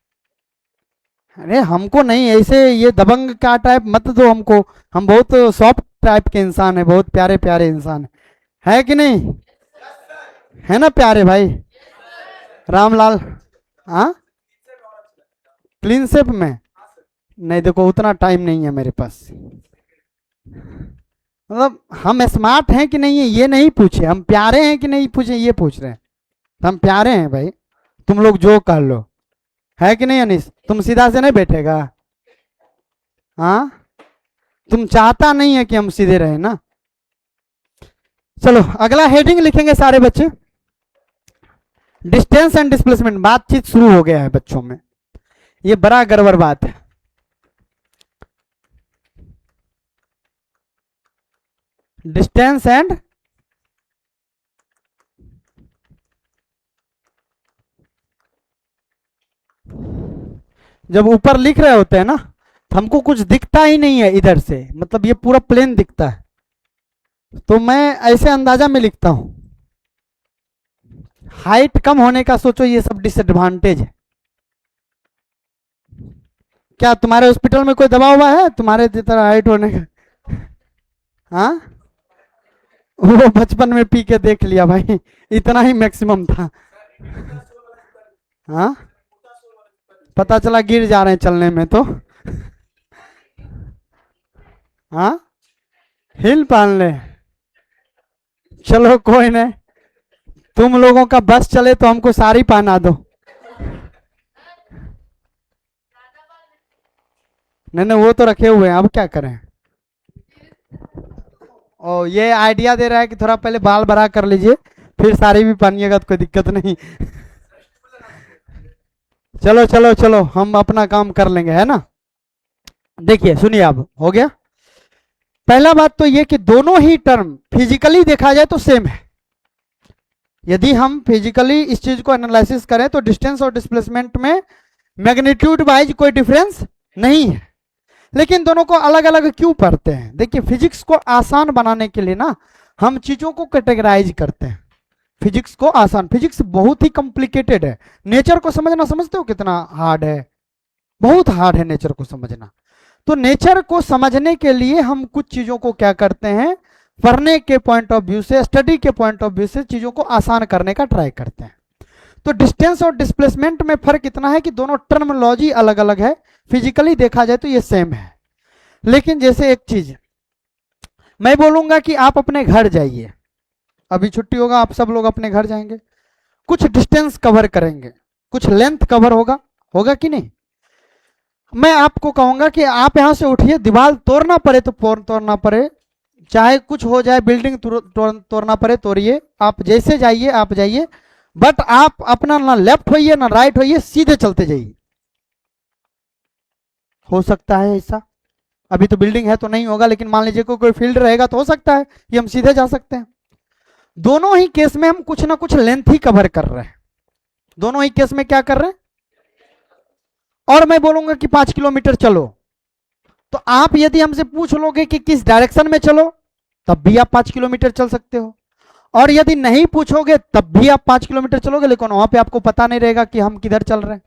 अरे हमको नहीं ऐसे ये दबंग का टाइप मत दो हमको, हम बहुत सॉफ्ट टाइप के इंसान है, बहुत प्यारे प्यारे इंसान है कि नहीं? है ना प्यारे भाई रामलाल? हाँ, क्लीन शेप में नहीं, देखो उतना टाइम नहीं है मेरे पास। मतलब हम स्मार्ट हैं कि नहीं है ये नहीं पूछे, हम प्यारे हैं कि नहीं पूछे ये पूछ रहे हैं। तो हम प्यारे हैं भाई, तुम लोग जो कर लो, है कि नहीं अनीस? तुम सीधा से नहीं बैठेगा? हाँ, तुम चाहता नहीं है कि हम सीधे रहे ना। चलो अगला हेडिंग लिखेंगे सारे बच्चे, डिस्टेंस एंड डिस्प्लेसमेंट। बातचीत शुरू हो गया है बच्चों में, ये बड़ा गड़बड़ बात है। डिस्टेंस एंड जब ऊपर लिख रहे होते हैं ना, तो हमको कुछ दिखता ही नहीं है इधर से, मतलब ये पूरा प्लेन दिखता है, तो मैं ऐसे अंदाजा में लिखता हूं। हाइट कम होने का सोचो, ये सब डिसएडवांटेज है। क्या तुम्हारे हॉस्पिटल में कोई दवा हुआ है तुम्हारे तरह हाइट होने का? हाँ, वो बचपन में पी के देख लिया भाई, इतना ही मैक्सिमम था। हाँ, पता चला गिर जा रहे हैं चलने में तो। हाँ, हिल पान ले। चलो कोई नहीं, तुम लोगों का बस चले तो हमको साड़ी पहना दो। नहीं नहीं, वो तो रखे हुए हैं, अब क्या करें। ओ, ये आइडिया दे रहा है कि थोड़ा पहले बाल बड़ा कर लीजिए फिर साड़ी भी पहनिएगा तो कोई दिक्कत नहीं। चलो चलो चलो, हम अपना काम कर लेंगे, है ना। देखिए सुनिए, अब हो गया। पहला बात तो ये कि दोनों ही टर्म फिजिकली देखा जाए तो सेम है। यदि हम फिजिकली इस चीज को एनालिसिस करें तो डिस्टेंस और डिस्प्लेसमेंट में मैग्नीट्यूड वाइज कोई डिफरेंस नहीं है, लेकिन दोनों को अलग अलग क्यों पढ़ते हैं? देखिए फिजिक्स को आसान बनाने के लिए ना हम चीजों को कैटेगराइज करते हैं। फिजिक्स को आसान, फिजिक्स बहुत ही कॉम्प्लिकेटेड है। नेचर को समझना समझते हो कितना हार्ड है? बहुत हार्ड है नेचर को समझना। तो नेचर को समझने के लिए हम कुछ चीजों को क्या करते हैं, पढ़ने के पॉइंट ऑफ व्यू से, स्टडी के पॉइंट ऑफ व्यू से चीजों को आसान करने का ट्राई करते हैं। तो डिस्टेंस और डिस्प्लेसमेंट में फर्क इतना है कि दोनों टर्मिनोलॉजी अलग अलग है, फिजिकली देखा जाए तो ये सेम है। लेकिन जैसे एक चीज मैं बोलूंगा कि आप अपने घर जाइए, अभी छुट्टी होगा, आप सब लोग अपने घर जाएंगे, कुछ डिस्टेंस कवर करेंगे, कुछ लेंथ कवर होगा, होगा कि नहीं? मैं आपको कहूंगा कि आप यहां से उठिए, दीवार तोड़ना पड़े तो तोड़ना पड़े, चाहे कुछ हो जाए, बिल्डिंग तोड़ना पड़े तोड़िए, आप जैसे जाइए आप जाइए, बट आप अपना ना लेफ्ट होइए ना राइट होइए, सीधे चलते जाइए। हो सकता है ऐसा, अभी तो बिल्डिंग है तो नहीं होगा, लेकिन मान लीजिए कोई फील्ड रहेगा तो हो सकता है कि हम सीधे जा सकते हैं। दोनों ही केस में हम कुछ ना कुछ लेंथ ही कवर कर रहे हैं। दोनों ही केस में क्या कर रहे हैं? और मैं बोलूंगा कि 5 किलोमीटर चलो, तो आप यदि हमसे पूछ लोगे कि किस डायरेक्शन में चलो, तब भी आप 5 किलोमीटर चल सकते हो। और यदि नहीं पूछोगे तब भी आप 5 किलोमीटर चलोगे, लेकिन वहां पे आपको पता नहीं रहेगा कि हम किधर चल रहे हैं।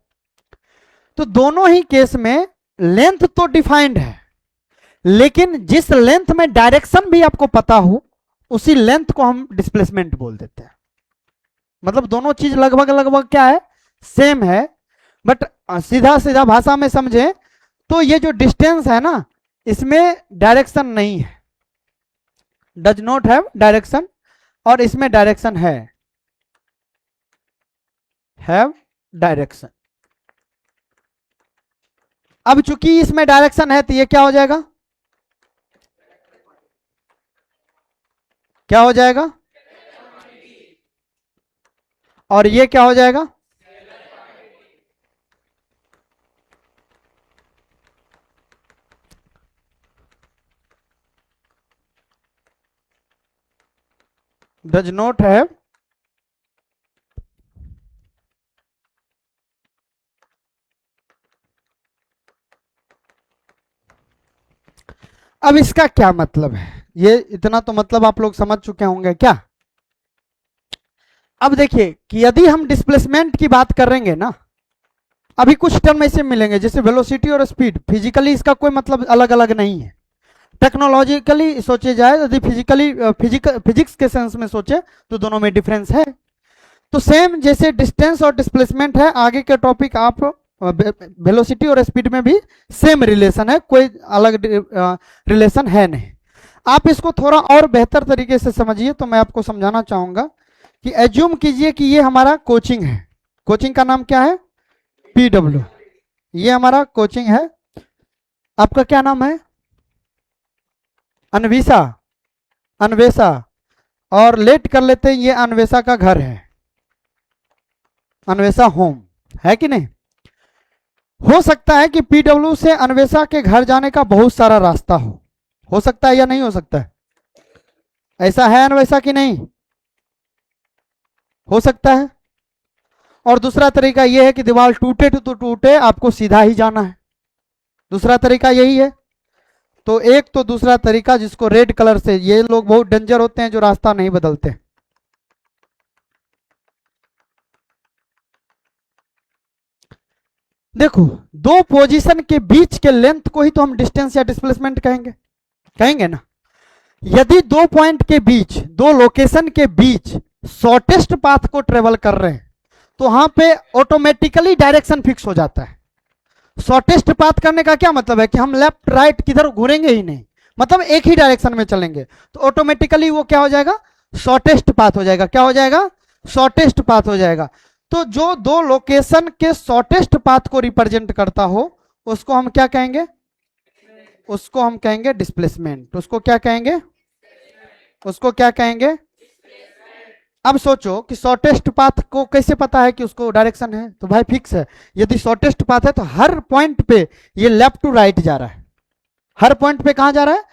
तो दोनों ही केस में लेंथ तो डिफाइंड है, लेकिन जिस लेंथ में डायरेक्शन भी आपको पता हो उसी लेंथ को हम डिस्प्लेसमेंट बोल देते हैं। मतलब दोनों चीज लगभग लगभग क्या है, सेम है। बट सीधा सीधा भाषा में समझे तो ये जो डिस्टेंस है ना, इसमें डायरेक्शन नहीं है, डज नॉट हैव डायरेक्शन, और इसमें डायरेक्शन है। Have direction. अब चूंकि इसमें डायरेक्शन है तो ये क्या हो जाएगा, क्या हो जाएगा, और ये क्या हो जाएगा, डज नॉट हैव अब इसका क्या मतलब है, ये इतना तो मतलब आप लोग समझ चुके होंगे क्या। अब देखिए कि यदि हम डिस्प्लेसमेंट की बात करेंगे ना, अभी कुछ टर्म ऐसे मिलेंगे जैसे वेलोसिटी और स्पीड, फिजिकली इसका कोई मतलब अलग अलग नहीं है। टेक्नोलॉजिकली सोचे जाए, यदि फिजिकली फिजिक्स के सेंस में सोचे तो दोनों में डिफरेंस है। तो सेम जैसे डिस्टेंस और डिस्प्लेसमेंट है, आगे के टॉपिक आप वेलोसिटी और स्पीड में भी सेम रिलेशन है, कोई अलग रिलेशन है नहीं। आप इसको थोड़ा और बेहतर तरीके से समझिए तो मैं आपको समझाना चाहूंगा कि एज्यूम कीजिए कि ये हमारा कोचिंग है, कोचिंग का नाम क्या है, PW, ये हमारा कोचिंग है। आपका क्या नाम है, अन्वेषा, अन्वेषा, और लेट कर लेते हैं ये अन्वेषा का घर है, अन्वेषा होम है कि नहीं। हो सकता है कि PW से अन्वेषा के घर जाने का बहुत सारा रास्ता हो सकता है या नहीं हो सकता है, ऐसा है अन्वेषा कि नहीं, हो सकता है। और दूसरा तरीका यह है कि दीवार टूटे तो टूटे, आपको सीधा ही जाना है, दूसरा तरीका यही है। तो एक तो दूसरा तरीका जिसको रेड कलर से, ये लोग बहुत डेंजर होते हैं जो रास्ता नहीं बदलते। देखो दो पोजीशन के बीच के लेंथ को ही तो हम डिस्टेंस या डिस्प्लेसमेंट कहेंगे, कहेंगे ना। यदि दो पॉइंट के बीच, दो लोकेशन के बीच शॉर्टेस्ट पाथ को ट्रेवल कर रहे हैं तो वहां पे ऑटोमेटिकली डायरेक्शन फिक्स हो जाता है। शॉर्टेस्ट पाथ करने का क्या मतलब है कि हम लेफ्ट राइट किधर घूरेंगे ही नहीं, मतलब एक ही डायरेक्शन में चलेंगे, तो ऑटोमेटिकली वो क्या हो जाएगा, शॉर्टेस्ट पाथ हो जाएगा। क्या हो जाएगा, शॉर्टेस्ट पाथ हो जाएगा। तो जो दो लोकेशन के शॉर्टेस्ट पाथ को रिप्रेजेंट करता हो उसको हम क्या कहेंगे, उसको हम कहेंगे डिस्प्लेसमेंट। उसको क्या कहेंगे, उसको क्या कहेंगे। अब सोचो कि शॉर्टेस्ट पाथ को कैसे पता है कि उसको डायरेक्शन है, तो भाई फिक्स है, यदि शॉर्टेस्ट पाथ है तो हर पॉइंट पे ये लेफ्ट टू राइट जा रहा है, हर पॉइंट पे कहां जा रहा है।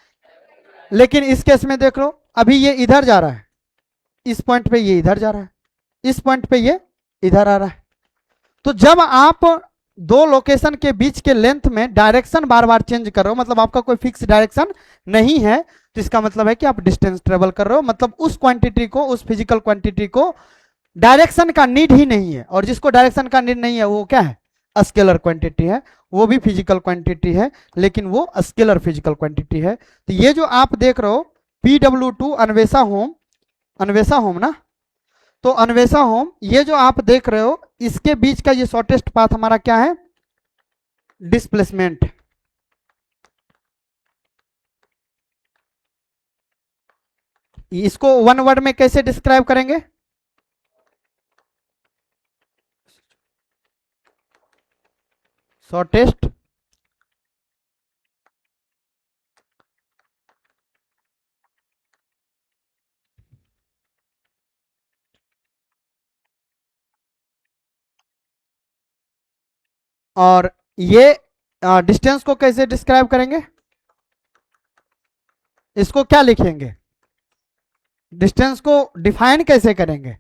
लेकिन इस केस में देख लो, अभी ये इधर जा रहा है, इस पॉइंट पे ये इधर जा रहा है, इस पॉइंट पे ये इधर आ रहा है। तो जब आप दो लोकेशन के बीच के लेंथ में डायरेक्शन बार बार चेंज कर रहे हो, मतलब आपका कोई फिक्स डायरेक्शन नहीं है, तो इसका मतलब है कि आप डिस्टेंस ट्रेवल कर रहे हो, मतलब उस क्वांटिटी को, उस फिजिकल क्वांटिटी को डायरेक्शन का नीड ही नहीं है। और जिसको डायरेक्शन का नीड नहीं है वो क्या है, स्केलर क्वांटिटी है, वो भी फिजिकल क्वांटिटी है लेकिन वो स्केलर फिजिकल क्वांटिटी है। तो ये जो आप देख रहे हो PW2 Anvesha home, Anvesha home ना, तो अन्वेषा होम ये जो आप देख रहे हो इसके बीच का ये शॉर्टेस्ट पाथ हमारा क्या है, डिस्प्लेसमेंट। इसको वन वर्ड में कैसे डिस्क्राइब करेंगे, शॉर्टेस्ट और ये डिस्टेंस को कैसे डिस्क्राइब करेंगे, इसको क्या लिखेंगे, डिस्टेंस को डिफाइन कैसे करेंगे,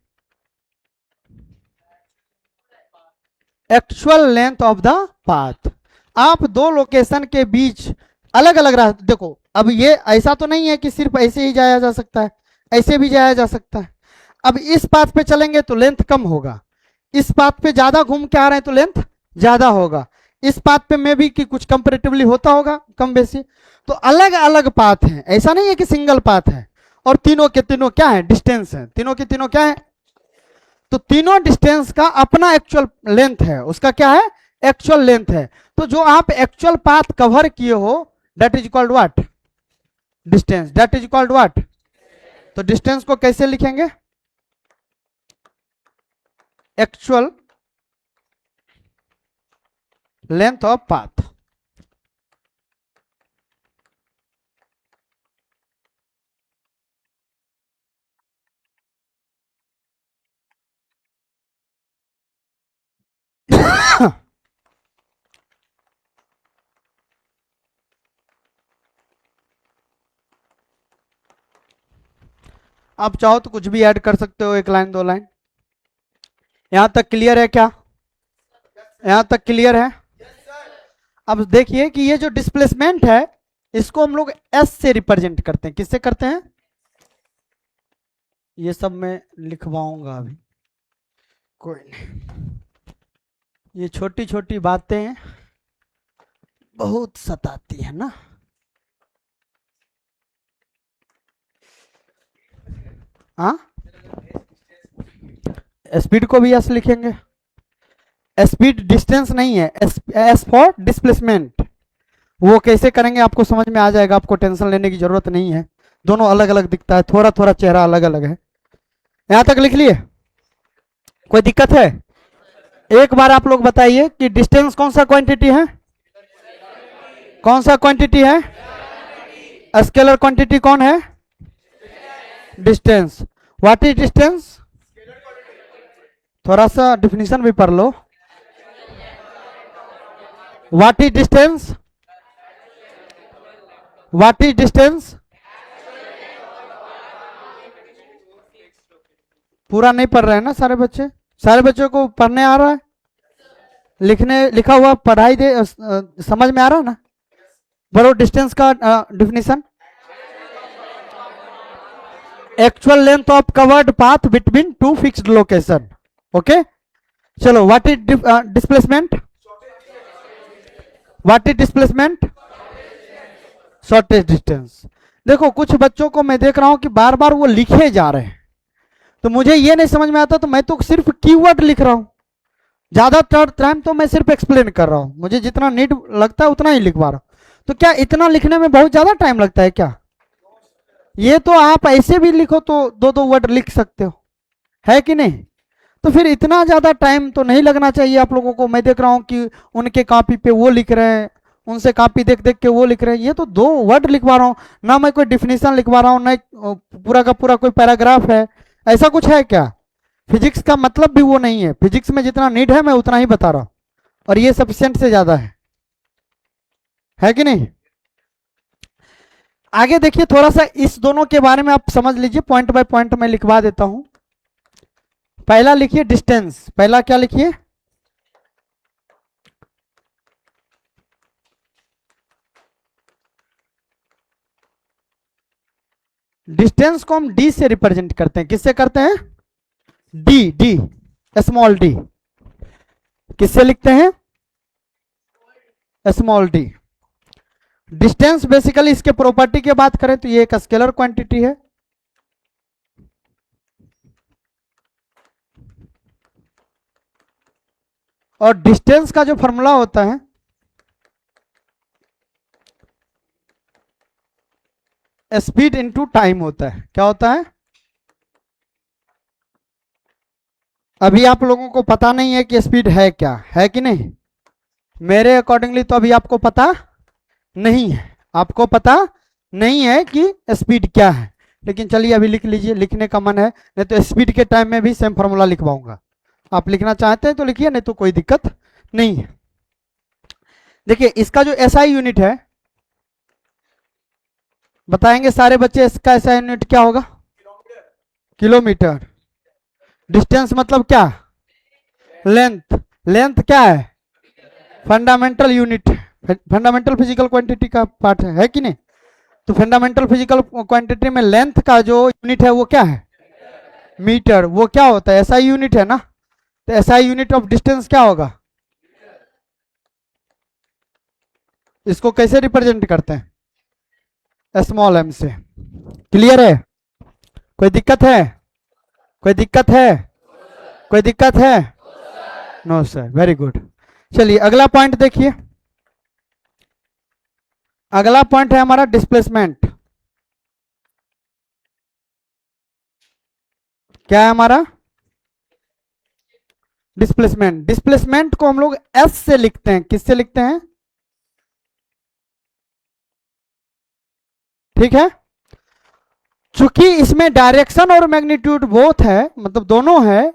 actual length of the path. आप दो लोकेशन के बीच अलग अलग रास्ते, देखो अब ये ऐसा तो नहीं है कि सिर्फ ऐसे ही जाया जा सकता है, ऐसे भी जाया जा सकता है। अब इस पाथ पे चलेंगे तो लेंथ कम होगा, इस पाथ पे ज्यादा घूम के आ रहे हैं तो लेंथ ज्यादा होगा, इस पाथ पे में भी कि कुछ कंपेरेटिवली होता होगा कम बेसी। तो अलग अलग पाथ हैं, ऐसा नहीं है कि सिंगल पाथ है। और तीनों के तीनों क्या है, डिस्टेंस है, तीनों के तीनों क्या है, तो तीनों डिस्टेंस का अपना एक्चुअल लेंथ है, उसका क्या है, एक्चुअल लेंथ है। तो जो आप एक्चुअल पाथ कवर किए हो that is equal to what, distance, that is equal to what. तो डिस्टेंस को कैसे लिखेंगे, एक्चुअल लेंथ ऑफ पाथ। आप चाहो तो कुछ भी ऐड कर सकते हो, एक लाइन दो लाइन। यहां तक क्लियर है क्या? यहां तक क्लियर है? अब देखिए कि ये जो डिस्प्लेसमेंट है इसको हम लोग एस से रिप्रेजेंट करते हैं। किससे करते हैं? ये सब मैं लिखवाऊंगा अभी, कोई नहीं। ये छोटी छोटी बातें बहुत सताती है ना। हाँ, स्पीड को भी एस लिखेंगे। स्पीड डिस्टेंस नहीं है, एस फॉर डिस्प्लेसमेंट। वो कैसे करेंगे आपको समझ में आ जाएगा, आपको टेंशन लेने की जरूरत नहीं है। दोनों अलग अलग दिखता है, थोड़ा थोड़ा चेहरा अलग अलग है। यहां तक लिख लिए? कोई दिक्कत है? एक बार आप लोग बताइए कि डिस्टेंस कौन सा क्वांटिटी है? कौन सा क्वांटिटी है? स्केलर क्वांटिटी कौन है? डिस्टेंस। What is distance? थोड़ा सा डिफिनीशन भी पढ़ लो। What is distance? What is distance? पूरा नहीं पढ़ रहे हैं ना सारे बच्चे? सारे बच्चों को पढ़ने आ रहा है? लिखने लिखा हुआ पढ़ाई दे समझ में आ रहा है ना? बड़ो डिस्टेंस का definition, actual length of covered path between two fixed location. Okay, चलो what is displacement? What is displacement? Shortest distance. देखो कुछ बच्चों को मैं देख रहा हूं कि बार बार वो लिखे जा रहे हैं, तो मुझे ये नहीं समझ में आता, तो मैं तो सिर्फ कीवर्ड लिख रहा हूं। ज्यादातर टाइम तो मैं सिर्फ एक्सप्लेन कर रहा हूं, मुझे जितना नीड लगता है उतना ही लिखवा रहा हूं। तो क्या इतना लिखने में बहुत ज्यादा टाइम लगता है क्या? ये तो आप ऐसे भी लिखो तो दो दो वर्ड लिख सकते हो, है कि नहीं? तो फिर इतना ज्यादा टाइम तो नहीं लगना चाहिए आप लोगों को। मैं देख रहा हूं कि उनके कॉपी पे वो लिख रहे हैं, उनसे कॉपी देख देख के वो लिख रहे हैं। ये तो दो वर्ड लिखवा रहा हूं ना, मैं कोई डिफिनेशन लिखवा रहा हूं ना पूरा का पूरा कोई पैराग्राफ है। ऐसा कुछ है क्या? फिजिक्स का मतलब भी वो नहीं है। फिजिक्स में जितना नीड है मैं उतना ही बता रहा हूं, और ये सफिशिएंट से ज्यादा है कि नहीं? आगे देखिए, थोड़ा सा इस दोनों के बारे में आप समझ लीजिए, पॉइंट बाय पॉइंट मैं लिखवा देता हूं। पहला लिखिए डिस्टेंस। पहला क्या लिखिए? डिस्टेंस को हम डी से रिप्रेजेंट करते हैं। किससे करते हैं? D, D, small D. किससे लिखते हैं? Small D. डिस्टेंस बेसिकली इसके प्रॉपर्टी की बात करें तो ये एक स्केलर क्वांटिटी है, और डिस्टेंस का जो फॉर्मूला होता है स्पीड इनटू टाइम होता है। क्या होता है? अभी आप लोगों को पता नहीं है कि स्पीड है क्या, है कि नहीं? मेरे अकॉर्डिंगली तो अभी आपको पता नहीं है, आपको पता नहीं है कि स्पीड क्या है। लेकिन चलिए अभी लिख लीजिए, लिखने का मन है, नहीं तो स्पीड के टाइम में भी सेम फॉर्मूला लिखवाऊंगा। आप लिखना चाहते हैं तो लिखिए, नहीं तो कोई दिक्कत नहीं है। देखिए इसका जो एसआई यूनिट है, बताएंगे सारे बच्चे, इसका एसआई यूनिट क्या होगा? किलोमीटर। डिस्टेंस मतलब क्या? लेंथ। लेंथ क्या है? Fundamental unit, fundamental physical quantity का पार्ट है कि नहीं? तो फंडामेंटल फिजिकल क्वांटिटी में लेंथ का जो यूनिट है वो क्या है? मीटर। वो क्या होता है? एसआई यूनिट है ना। तो एसआई यूनिट ऑफ डिस्टेंस क्या होगा? इसको कैसे रिप्रेजेंट करते हैं? स्मॉल एम से। क्लियर है? कोई दिक्कत है? कोई दिक्कत है? कोई दिक्कत है? No sir, very good. चलिए अगला पॉइंट देखिए। अगला पॉइंट है हमारा डिस्प्लेसमेंट। क्या है हमारा? डिस्प्लेसमेंट, डिस्प्लेसमेंट को हम लोग एस से लिखते हैं। किससे लिखते हैं? ठीक है। चूंकि इसमें डायरेक्शन और मैग्नीट्यूड बोथ है, मतलब दोनों है,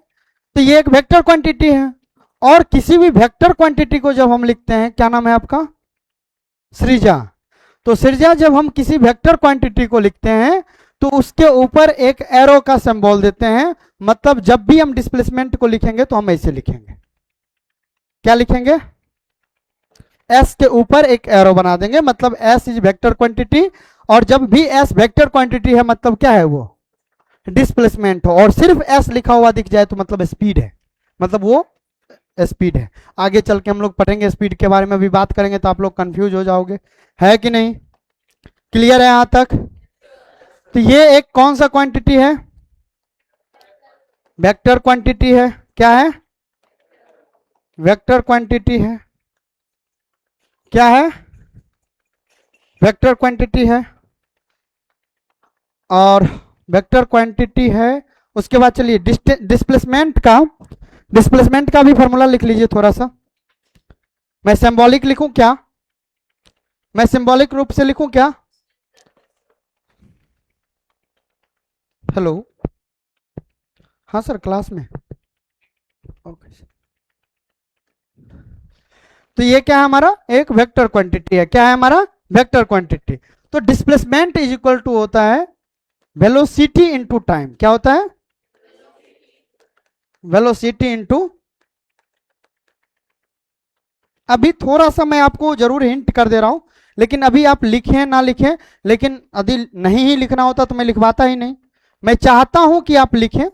तो ये एक वेक्टर क्वांटिटी है। और किसी भी वेक्टर क्वांटिटी को जब हम लिखते हैं, क्या नाम है आपका? सृजा। तो सृजा जब हम किसी वेक्टर क्वांटिटी को लिखते हैं तो उसके ऊपर एक एरो का सिंबल देते हैं। मतलब जब भी हम डिस्प्लेसमेंट को लिखेंगे तो हम ऐसे लिखेंगे। क्या लिखेंगे? एस के ऊपर एक एरो बना देंगे, मतलब एस इज वेक्टर क्वांटिटी। और जब भी एस वेक्टर क्वांटिटी है मतलब क्या है? वो डिस्प्लेसमेंट हो। और सिर्फ एस लिखा हुआ दिख जाए तो मतलब स्पीड है, मतलब वो स्पीड है। आगे चल के हम लोग पढ़ेंगे, स्पीड के बारे में भी बात करेंगे, तो आप लोग कंफ्यूज हो जाओगे। है कि नहीं? क्लियर है यहां तक? तो ये एक कौन सा क्वांटिटी है? वेक्टर क्वांटिटी है। क्या है? वेक्टर क्वांटिटी है। क्या है? वेक्टर क्वांटिटी है। और वेक्टर क्वांटिटी है। उसके बाद चलिए डिस्प्लेसमेंट का भी फॉर्मूला लिख लीजिए थोड़ा सा। मैं सिंबॉलिक लिखूं क्या? मैं सिंबॉलिक रूप से लिखूं क्या? हेलो, हाँ सर, क्लास में। ओके। तो ये क्या है हमारा? एक वेक्टर क्वांटिटी है। क्या है हमारा? Vector quantity. तो डिस्प्लेसमेंट इज इक्वल टू होता है वेलोसिटी इनटू टाइम। क्या होता है? Velocity into. अभी थोड़ा सा मैं आपको जरूर हिंट कर दे रहा हूं, लेकिन अभी आप लिखें ना लिखें, लेकिन यदि नहीं ही लिखना होता तो मैं लिखवाता ही नहीं। मैं चाहता हूं कि आप लिखें,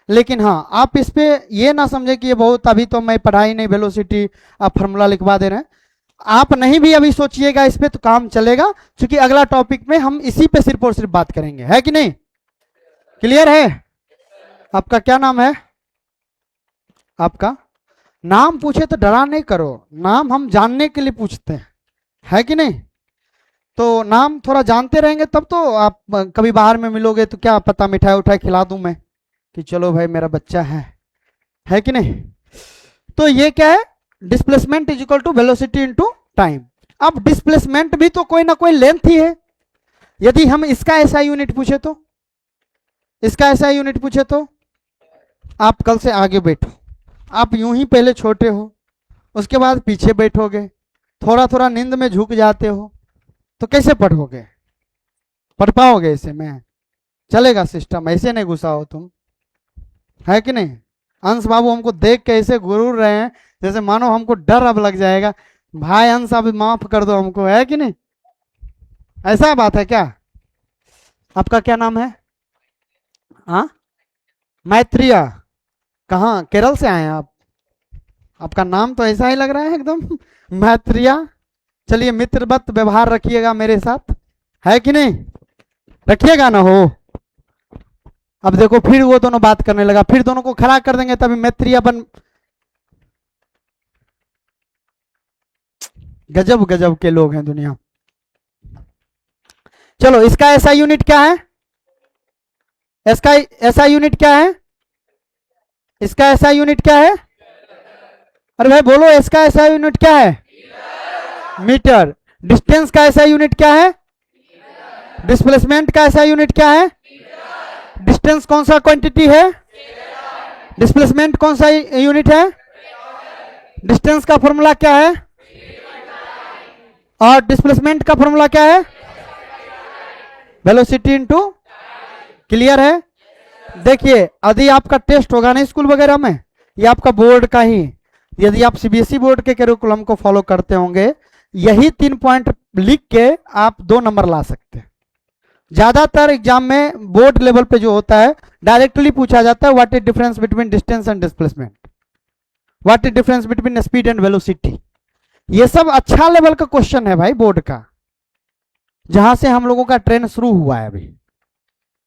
लेकिन हाँ, आप इस पे ये ना समझे कि ये बहुत, अभी तो मैं पढ़ाई नहीं, वेलोसिटी आप फॉर्मूला लिखवा दे रहे हैं। आप नहीं भी अभी सोचिएगा इस पे तो काम चलेगा, क्योंकि अगला टॉपिक में हम इसी पे सिर्फ और सिर्फ बात करेंगे। है कि नहीं? क्लियर है? आपका क्या नाम है? आपका नाम पूछे तो डरा नहीं करो, नाम हम जानने के लिए पूछते हैं। है कि नहीं? तो नाम थोड़ा जानते रहेंगे तब तो आप कभी बाहर में मिलोगे तो क्या पता मिठाई उठाई खिला दूं मैं कि चलो भाई मेरा बच्चा है कि नहीं? तो ये क्या है? Displacement is equal to velocity into time. अब डिस्प्लेसमेंट भी तो कोई ना कोई लेंथ ही है। यदि हम इसका ऐसा यूनिट पूछे तो, इसका ऐसा यूनिट पूछे तो, आप कल से आगे बैठो। आप यूं ही पहले छोटे हो, उसके बाद पीछे बैठोगे, थोड़ा थोड़ा नींद में झुक जाते हो, तो कैसे पढ़ोगे? पढ़ पाओगे ऐसे में? चलेगा सिस्टम? ऐसे नहीं घुसा हो तुम। है कि नहीं? अंश बाबू हमको देख के ऐसे गुरूर रहे हैं जैसे मानो हमको डर अब लग जाएगा। भाई अंश अब माफ कर दो हमको। है कि नहीं? ऐसा बात है क्या? आपका क्या नाम है? हाँ, मैत्रिया। कहाँ, केरल से आए हैं आप? आपका नाम तो ऐसा ही लग रहा है एकदम मैत्रिया। चलिए, मित्रवत व्यवहार रखिएगा मेरे साथ। है कि नहीं? रखिएगा ना हो। अब देखो फिर वो दोनों बात करने लगा, फिर दोनों को खड़ा कर देंगे तभी मैत्रिया बन। गजब गजब के लोग हैं दुनिया। चलो, इसका ऐसा यूनिट क्या है? इसका ऐसा यूनिट क्या है? इसका ऐसा यूनिट क्या है? अरे भाई बोलो, इसका ऐसा यूनिट क्या है? मीटर। डिस्टेंस का ऐसा यूनिट क्या है? डिस्प्लेसमेंट का ऐसा यूनिट क्या है? डिस्टेंस कौन सा क्वांटिटी है? डिस्प्लेसमेंट कौन सा यूनिट है? डिस्टेंस का फॉर्मूला क्या है? और डिस्प्लेसमेंट का फॉर्मूला क्या है? Velocity into. क्लियर है? देखिए, यदि आपका टेस्ट होगा ना स्कूल वगैरह में, ये आपका बोर्ड का ही, यदि आप सीबीएसई बोर्ड के करिकुलम को फॉलो करते होंगे, यही 3 पॉइंट लिख के आप 2 नंबर ला सकते हैं। ज्यादातर एग्जाम में बोर्ड लेवल पे जो होता है डायरेक्टली पूछा जाता है, what is difference between distance and displacement, what is difference between speed and velocity. ये सब अच्छा लेवल का क्वेश्चन है भाई बोर्ड का, जहां से हम लोगों का ट्रेन शुरू हुआ है।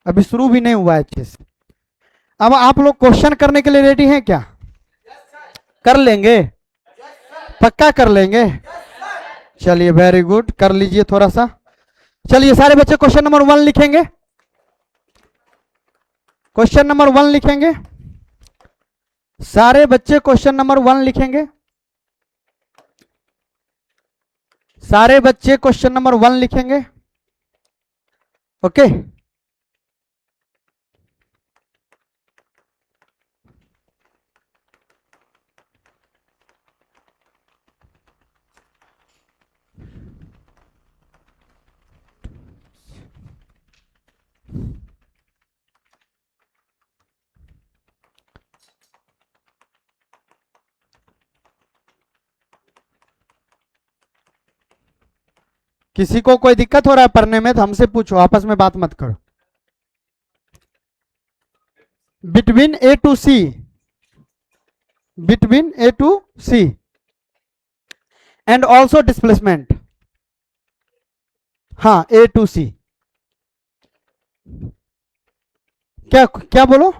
अभी शुरू भी नहीं हुआ है अच्छे से। अब आप लोग क्वेश्चन करने के लिए रेडी हैं क्या? कर लेंगे? पक्का कर लेंगे? चलिए, वेरी गुड, कर लीजिए थोड़ा सा। चलिए सारे बच्चे क्वेश्चन नंबर 1 लिखेंगे। क्वेश्चन नंबर 1 लिखेंगे। सारे बच्चे क्वेश्चन नंबर 1 लिखेंगे। सारे बच्चे क्वेश्चन नंबर 1 लिखेंगे। ओके। किसी को कोई दिक्कत हो रहा है पढ़ने में तो हमसे पूछो, आपस में बात मत करो। Between A to C, between A to C and also displacement. हाँ, ए टू सी। क्या क्या बोलो?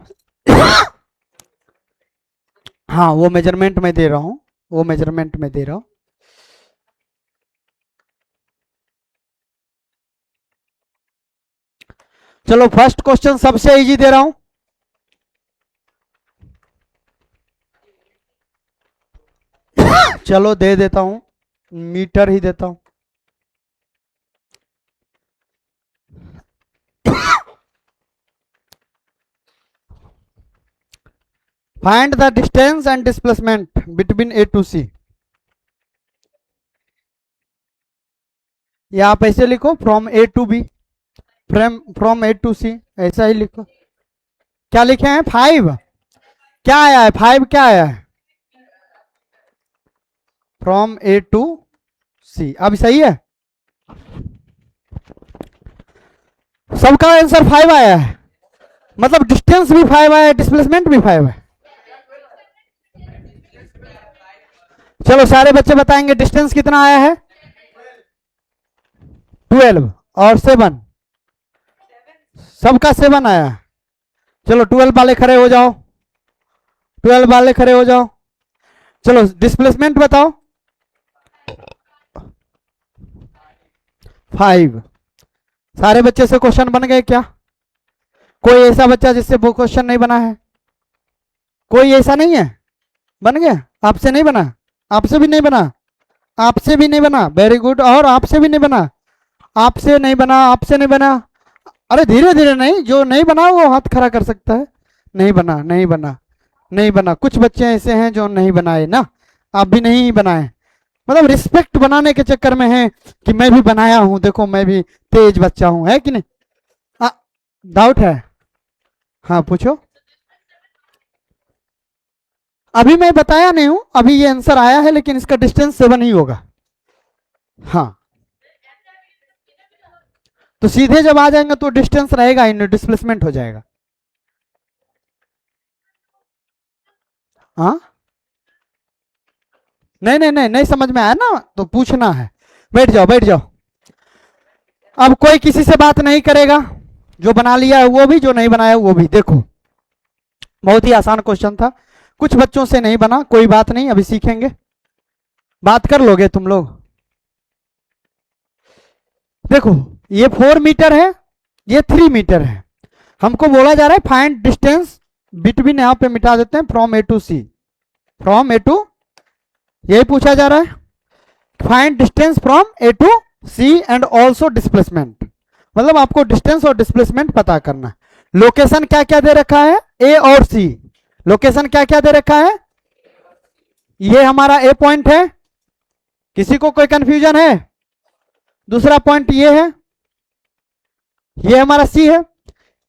हाँ, वो मेजरमेंट में दे रहा हूं, वो मेजरमेंट में दे रहा हूं। चलो फर्स्ट क्वेश्चन सबसे इजी दे रहा हूं। चलो दे देता हूं, मीटर ही देता हूं। Find the distance and displacement between A to C. या आप ऐसे लिखो, from A to B, from A to C, ऐसा ही लिखो। क्या लिखे हैं? 5। क्या आया है? 5 क्या आया है? फ्रॉम ए टू सी। अब सही है, सबका आंसर 5 आया है, मतलब डिस्टेंस भी 5 आया है, डिस्प्लेसमेंट भी 5 है। चलो सारे बच्चे बताएंगे डिस्टेंस कितना आया है? 12 और 7, सबका 7 आया है। चलो 12 वाले खड़े हो जाओ, 12 वाले खड़े हो जाओ। चलो डिस्प्लेसमेंट बताओ। 5। सारे बच्चे से क्वेश्चन बन गए क्या? कोई ऐसा बच्चा जिससे वो क्वेश्चन नहीं बना है? कोई ऐसा नहीं है? बन गया? आपसे नहीं बना? आपसे भी नहीं बना? आपसे भी नहीं बना? Very good. और आपसे भी नहीं बना? आपसे नहीं बना, आपसे नहीं बना। अरे धीरे धीरे नहीं, जो नहीं बना वो हाथ खड़ा कर सकता है। नहीं बना, नहीं बना, नहीं बना। कुछ बच्चे ऐसे हैं जो नहीं बनाए ना, आप भी नहीं बनाए, मतलब रिस्पेक्ट बनाने के चक्कर में है कि मैं भी बनाया हूं, देखो मैं भी तेज बच्चा हूं, है कि नहीं? डाउट है? हाँ पूछो। अभी मैं बताया नहीं हूं, अभी ये आंसर आया है, लेकिन इसका डिस्टेंस 7 ही होगा। हाँ, तो सीधे जब आ जाएंगे तो डिस्टेंस रहेगा ही नहीं, डिस्प्लेसमेंट हो जाएगा। हाँ, नहीं नहीं नहीं, नहीं समझ में आया ना तो पूछना है। बैठ जाओ, बैठ जाओ। अब कोई किसी से बात नहीं करेगा, जो बना लिया है वो भी, जो नहीं बनाया वो भी। देखो बहुत ही आसान क्वेश्चन था, कुछ बच्चों से नहीं बना, कोई बात नहीं, अभी सीखेंगे, बात कर लोगे तुम लोग। देखो ये 4 मीटर है, ये 3 मीटर है। हमको बोला जा रहा है फाइंड डिस्टेंस बिटवीन, यहां पे मिटा देते हैं, from A to C, from A to, यही पूछा जा रहा है। Find distance from A to C and also displacement, मतलब आपको डिस्टेंस और डिस्प्लेसमेंट पता करना है। लोकेशन क्या क्या दे रखा है? ए और सी। लोकेशन क्या क्या दे रखा है? ये हमारा ए पॉइंट है, किसी को कोई कंफ्यूजन है? दूसरा पॉइंट ये है, ये हमारा सी है।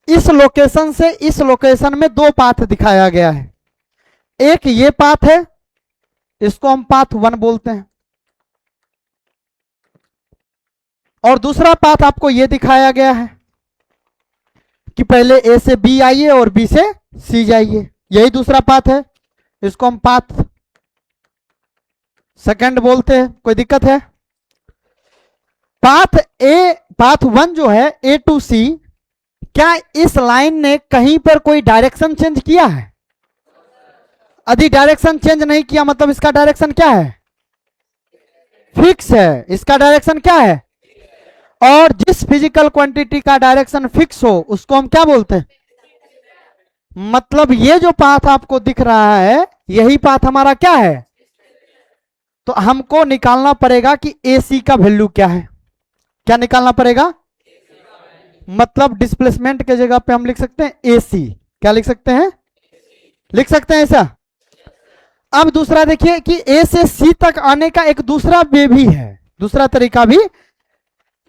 इस लोकेशन से इस लोकेशन में 2 पाथ दिखाया गया है। एक ये पाथ है, इसको हम पाथ 1 बोलते हैं, और दूसरा पाथ आपको ये दिखाया गया है कि पहले ए से बी आइए और बी से सी जाइए, यही दूसरा पाथ है, इसको हम पाथ सेकंड बोलते हैं। कोई दिक्कत है? पाथ ए, पाथ 1 जो है ए टू सी, क्या इस लाइन ने कहीं पर कोई डायरेक्शन चेंज किया है? यदि डायरेक्शन चेंज नहीं किया मतलब इसका डायरेक्शन क्या है? फिक्स है। इसका डायरेक्शन क्या है? और जिस फिजिकल क्वांटिटी का डायरेक्शन फिक्स हो उसको हम क्या बोलते हैं? मतलब ये जो पाथ आपको दिख रहा है यही पाथ हमारा क्या है, तो हमको निकालना पड़ेगा कि AC का वैल्यू क्या है। क्या निकालना पड़ेगा, मतलब डिस्प्लेसमेंट के जगह पे हम लिख सकते हैं AC। क्या लिख सकते हैं, लिख सकते हैं ऐसा। अब दूसरा देखिए कि A से C तक आने का एक दूसरा वे भी है, दूसरा तरीका भी,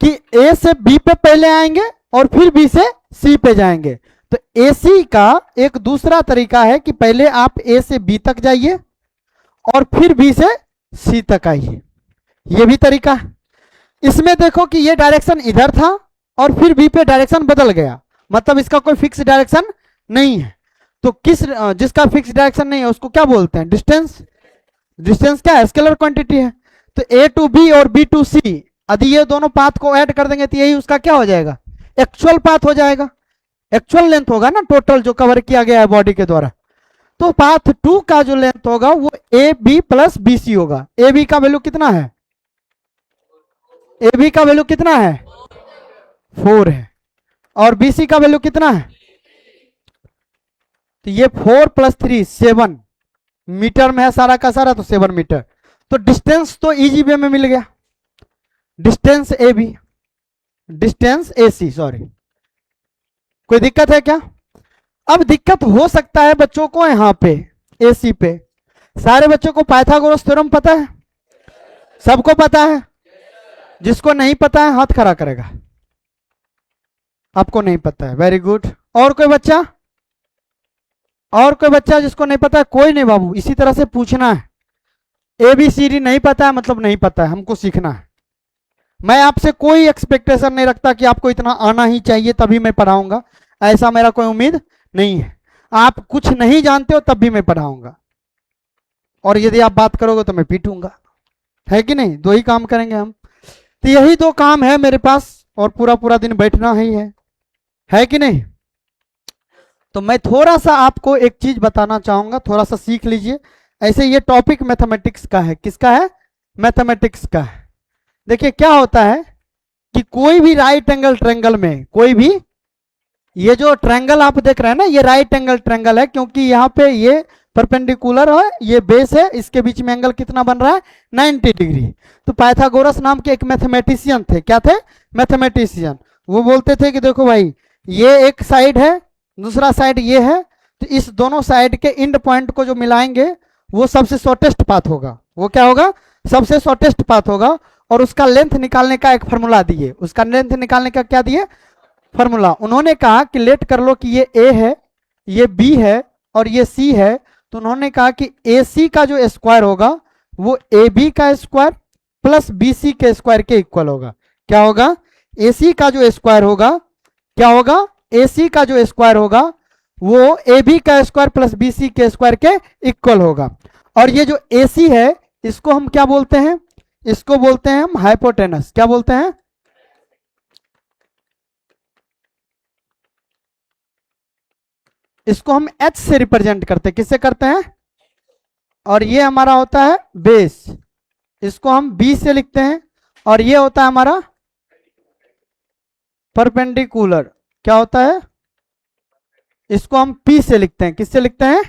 कि A से B पे पहले आएंगे और फिर B से C पे जाएंगे। तो AC का एक दूसरा तरीका है कि पहले आप A से B तक जाइए और फिर B से C तक आइए, ये भी तरीका है। इसमें देखो कि ये डायरेक्शन इधर था और फिर B पे डायरेक्शन बदल गया, मतलब इसका कोई फिक्स डायरेक्शन नहीं है। तो जिसका फिक्स डायरेक्शन नहीं है उसको क्या बोलते हैं, डिस्टेंस। डिस्टेंस क्या है, स्केलर क्वांटिटी है। तो A टू B और B टू C, यदि ये दोनों पाथ को ऐड कर देंगे तो यही उसका क्या हो जाएगा, एक्चुअल पाथ हो जाएगा। एक्चुअल लेंथ होगा ना टोटल जो कवर किया गया है बॉडी के द्वारा। तो पाथ 2 का जो लेंथ होगा वो AB प्लस BC होगा। AB का वैल्यू कितना है, AB का वैल्यू कितना है 4 है, और BC का वैल्यू कितना है, तो ये 4 प्लस 3 7 मीटर में है सारा का सारा, तो 7 मीटर। तो डिस्टेंस तो इजी वे में मिल गया, distance AB, distance AC, sorry. कोई दिक्कत है क्या। अब दिक्कत हो सकता है बच्चों को यहां पे AC पे, सारे बच्चों को पाइथागोरस थ्योरम पता है, सबको पता है। जिसको नहीं पता है हाथ खड़ा करेगा, आपको नहीं पता है, वेरी गुड। और कोई बच्चा, और कोई बच्चा जिसको नहीं पता है, कोई नहीं बाबू, इसी तरह से पूछना है। ABCD नहीं पता है मतलब नहीं पता है, हमको सीखना है। मैं आपसे कोई एक्सपेक्टेशन नहीं रखता कि आपको इतना आना ही चाहिए तभी मैं पढ़ाऊंगा, ऐसा मेरा कोई उम्मीद नहीं है। आप कुछ नहीं जानते हो तब भी मैं पढ़ाऊंगा, और यदि आप बात करोगे तो मैं पीटूंगा, है कि नहीं। दो ही काम करेंगे हम, तो यही दो काम है मेरे पास, और पूरा पूरा दिन बैठना ही है कि नहीं। तो मैं थोड़ा सा आपको एक चीज बताना चाहूंगा, थोड़ा सा सीख लीजिए। ऐसे ये टॉपिक मैथमेटिक्स का है, किसका है, मैथमेटिक्स का है। देखिए क्या होता है कि कोई भी राइट एंगल ट्रायंगल में, कोई भी, ये जो ट्रायंगल आप देख रहे हैं ना, ये राइट एंगल ट्रायंगल है, क्योंकि यहाँ पे ये परपेंडिकुलर है, ये बेस है, इसके बीच में एंगल कितना बन रहा है 90 डिग्री। तो पाइथागोरस नाम के एक मैथमेटिशियन थे, क्या थे, मैथमेटिशियन। वो बोलते थे कि देखो भाई, ये एक साइड है, दूसरा साइड ये है, तो इस दोनों साइड के इंड पॉइंट को जो मिलाएंगे वो सबसे शॉर्टेस्ट पाथ होगा। वो क्या होगा, सबसे शॉर्टेस्ट पाथ होगा। और उसका लेंथ निकालने का एक फार्मूला दिए, उसका लेंथ निकालने का क्या दिए, फार्मूला। उन्होंने कहा कि लेट कर लो कि ये A है, ये B है और ये C है, तो उन्होंने कहा कि AC का जो स्क्वायर होगा वो AB का स्क्वायर प्लस BC के स्क्वायर के इक्वल होगा। क्या होगा, AC का जो स्क्वायर होगा, क्या होगा, AC का जो स्क्वायर होगा वो AB का स्क्वायर प्लस BC के स्क्वायर के इक्वल होगा। और ये जो AC है इसको हम क्या बोलते हैं, इसको बोलते हैं हम हाइपोटेनस। क्या बोलते हैं, इसको हम H से रिप्रेजेंट करते हैं, किससे करते हैं, और ये हमारा होता है बेस, इसको हम B से लिखते हैं, और ये होता है हमारा परपेंडिकुलर, क्या होता है, इसको हम P से लिखते हैं, किससे लिखते हैं,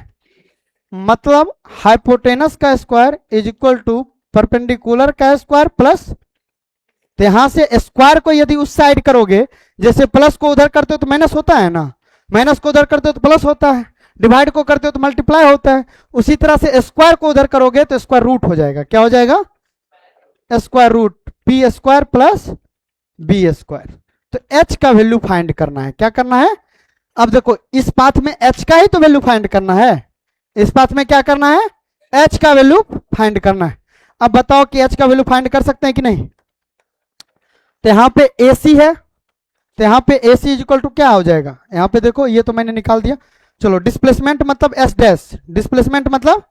मतलब हाइपोटेनस का square is equal to perpendicular का स्क्वायर प्लस, तो यहां से स्क्वायर को यदि उस साइड करोगे, जैसे प्लस को उधर करते हो तो माइनस होता है ना, माइनस को उधर करते हो तो प्लस होता है, डिवाइड को करते हो तो मल्टीप्लाई होता है, उसी तरह से स्क्वायर को उधर करोगे तो स्क्वायर रूट हो जाएगा। क्या हो जाएगा, square root P square plus B square. तो H का वैल्यू फाइंड करना है, क्या करना है। अब देखो इस पाथ में H का ही तो वैल्यू फाइंड करना है, इस पाथ में क्या करना है, H का वैल्यू फाइंड करना है। अब बताओ कि H का वैल्यू फाइंड कर सकते हैं कि नहीं। तो यहां पे AC है, तो यहां पे AC इज इक्वल टू क्या हो जाएगा, यहां पे देखो ये तो मैंने निकाल दिया। चलो डिस्प्लेसमेंट मतलब S डैश, डिस्प्लेसमेंट मतलब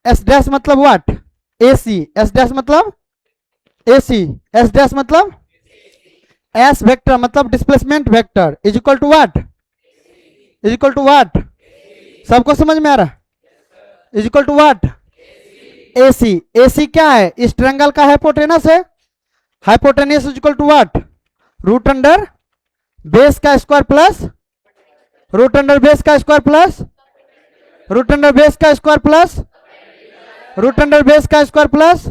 S डैश मतलब व्हाट, AC, S डैश मतलब AC, S डैश मतलब S वेक्टर मतलब displacement vector is equal to what, is equal to what, सबको समझ में आ रहा, is equal to what, AC। AC क्या है, इस ट्रायंगल का हाइपोटेनस है, hypotenuse is equal to what, root under base का square plus root under base का square plus root under base का square plus root under base का square plus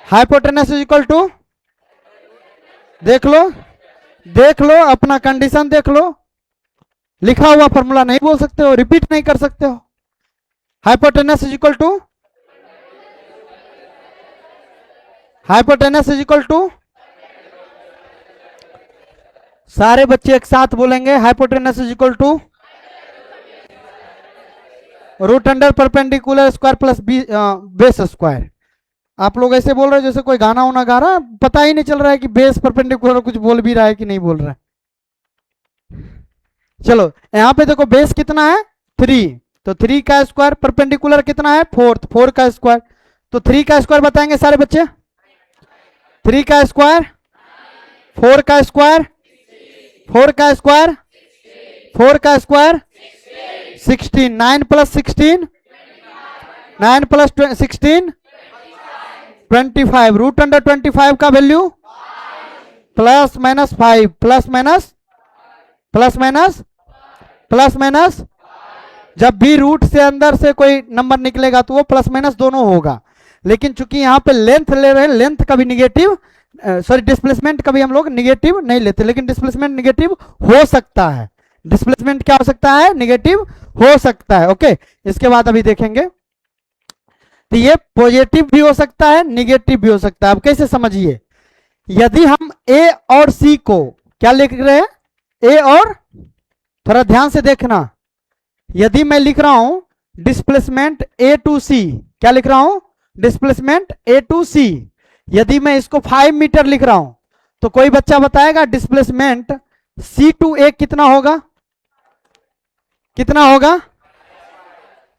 hypotenuse is equal to, देख लो अपना condition देख लो, लिखा हुआ फॉर्मूला नहीं बोल सकते हो, रिपीट नहीं कर सकते हो। Hypotenuse is equal to, hypotenuse is equal to, सारे बच्चे एक साथ बोलेंगे hypotenuse is equal to root under perpendicular square plus base square. आप लोग ऐसे बोल रहे हो जैसे कोई गाना वाना गा रहा है, पता ही नहीं चल रहा है कि बेस परपेंडिकुलर कुछ बोल भी रहा है कि नहीं बोल रहा है। चलो यहां पे देखो बेस कितना है 3, तो 3 का स्क्वायर, परपेंडिकुलर कितना है 4, 4 का स्क्वायर, तो 3 का स्क्वायर बताएंगे सारे बच्चे, 3 का स्क्वायर, 4 का स्क्वायर, 4 का स्क्वायर, 4 का square 16, 9 plus 16, 9 plus 16 25, root under 25 का value plus minus 5, plus minus plus minus plus minus, जब भी रूट से अंदर से कोई नंबर निकलेगा तो वो प्लस माइनस दोनों होगा, लेकिन चूंकि यहां पे लेंथ ले रहे हैं, लेंथ का भी निगेटिव, सॉरी डिस्प्लेसमेंट का भी हम लोग निगेटिव नहीं लेते, लेकिन डिस्प्लेसमेंट निगेटिव हो सकता है, डिस्प्लेसमेंट क्या हो सकता है, निगेटिव हो सकता है। ओके, इसके बाद अभी देखेंगे, तो ये पॉजिटिव भी हो सकता है, निगेटिव भी हो सकता है। अब कैसे समझिए, यदि हम ए और सी को क्या लिख रहे हैं, ए और, थोड़ा ध्यान से देखना, यदि मैं लिख रहा हूं डिस्प्लेसमेंट ए टू सी, क्या लिख रहा हूं, डिस्प्लेसमेंट ए टू सी, यदि मैं इसको 5 मीटर लिख रहा हूं तो कोई बच्चा बताएगा डिस्प्लेसमेंट सी टू ए कितना होगा, कितना होगा,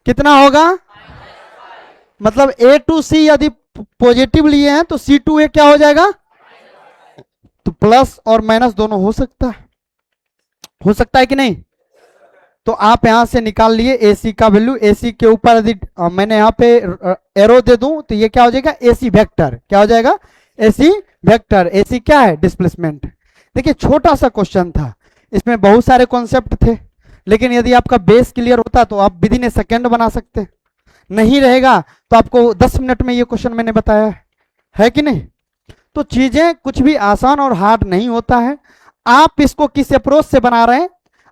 कितना होगा, मतलब ए टू सी यदि पॉजिटिव लिए हैं तो सी टू ए क्या हो जाएगा, तो प्लस और माइनस दोनों हो सकता है कि नहीं। तो आप यहां से निकाल लिए एसी का वैल्यू, एसी के ऊपर यदि मैंने यहां पे एरो दे दूं तो ये क्या हो जाएगा, एसी वेक्टर, क्या हो जाएगा, एसी वेक्टर। एसी क्या है, डिस्प्लेसमेंट। देखिए छोटा सा क्वेश्चन था, इसमें बहुत सारे कॉन्सेप्ट थे, लेकिन यदि आपका बेस क्लियर होता तो आप विद इन ए सेकेंड बना सकते, नहीं रहेगा तो आपको 10 मिनट में ये क्वेश्चन मैंने बताया है कि नहीं। तो चीजें कुछ भी आसान और हार्ड नहीं होता है, आप इसको किस अप्रोच से बना रहे हैं,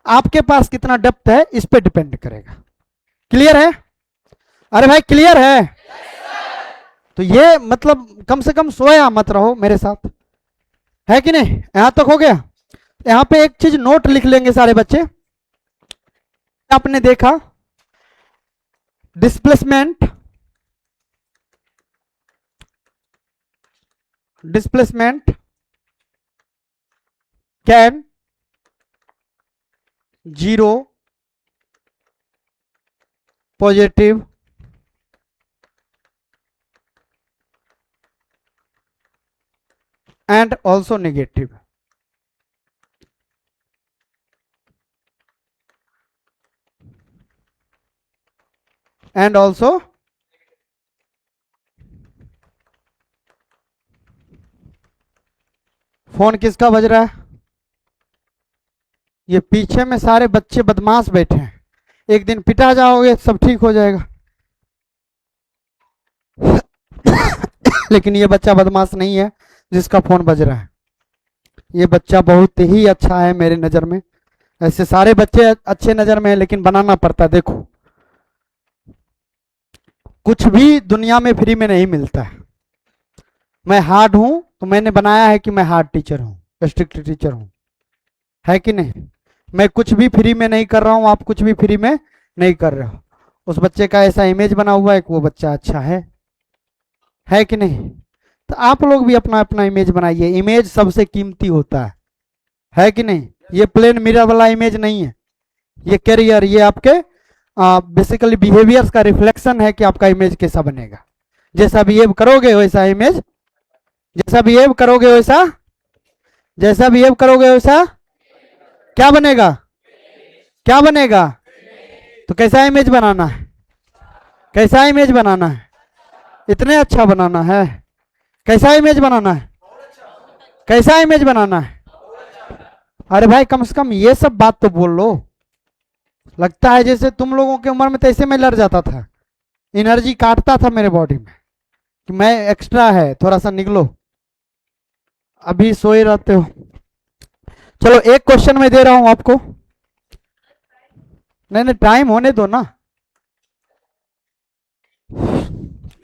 आपके पास कितना डेप्थ है इस पे डिपेंड करेगा। क्लियर है, अरे भाई क्लियर है, तो ये मतलब कम से कम सोया मत रहो मेरे साथ, है कि नहीं। यहां तक हो गया, यहां पे एक चीज नोट लिख लेंगे सारे बच्चे, आपने देखा displacement can 0 positive and also negative, and also phone किसका बज रहा है, ये पीछे में सारे बच्चे बदमाश बैठे हैं, एक दिन पिटा जाओगे सब ठीक हो जाएगा लेकिन ये बच्चा बदमाश नहीं है जिसका फोन बज रहा है, ये बच्चा बहुत ही अच्छा है मेरे नजर में। ऐसे सारे बच्चे अच्छे नजर में है, लेकिन बनाना पड़ता है। देखो कुछ भी दुनिया में फ्री में नहीं मिलता है, मैं हार्ड हूं तो मैंने बनाया है कि मैं हार्ड टीचर हूं, स्ट्रिक्ट टीचर हूं, है कि नहीं। मैं कुछ भी फ्री में नहीं कर रहा हूं, आप कुछ भी फ्री में नहीं कर रहे हो। उस बच्चे का ऐसा इमेज बना हुआ है कि वो बच्चा अच्छा है कि नहीं। तो आप लोग भी अपना अपना इमेज बनाइए, इमेज सबसे कीमती होता है कि नहीं। ये प्लेन मिरर वाला इमेज नहीं है, ये कैरियर, ये आपके बेसिकली बिहेवियर्स का रिफ्लेक्शन है कि आपका इमेज कैसा बनेगा। जैसा बिहेव करोगे वैसा इमेज, जैसा बिहेव करोगे वैसा, जैसा बिहेव करोगे वैसा क्या बनेगा, क्या बनेगा। तो कैसा इमेज बनाना है, कैसा इमेज बनाना है, इतने अच्छा बनाना है, कैसा इमेज बनाना है, कैसा इमेज बनाना है, अरे भाई कम से कम ये सब बात तो बोल लो। लगता है जैसे तुम लोगों की उम्र में तो ऐसे में लड़ जाता था, एनर्जी काटता था मेरे बॉडी में कि मैं एक्स्ट्रा है, थोड़ा सा निकलो। अभी सोए रहते हो। चलो एक क्वेश्चन मैं दे रहा हूं आपको। नहीं नहीं, टाइम होने दो ना,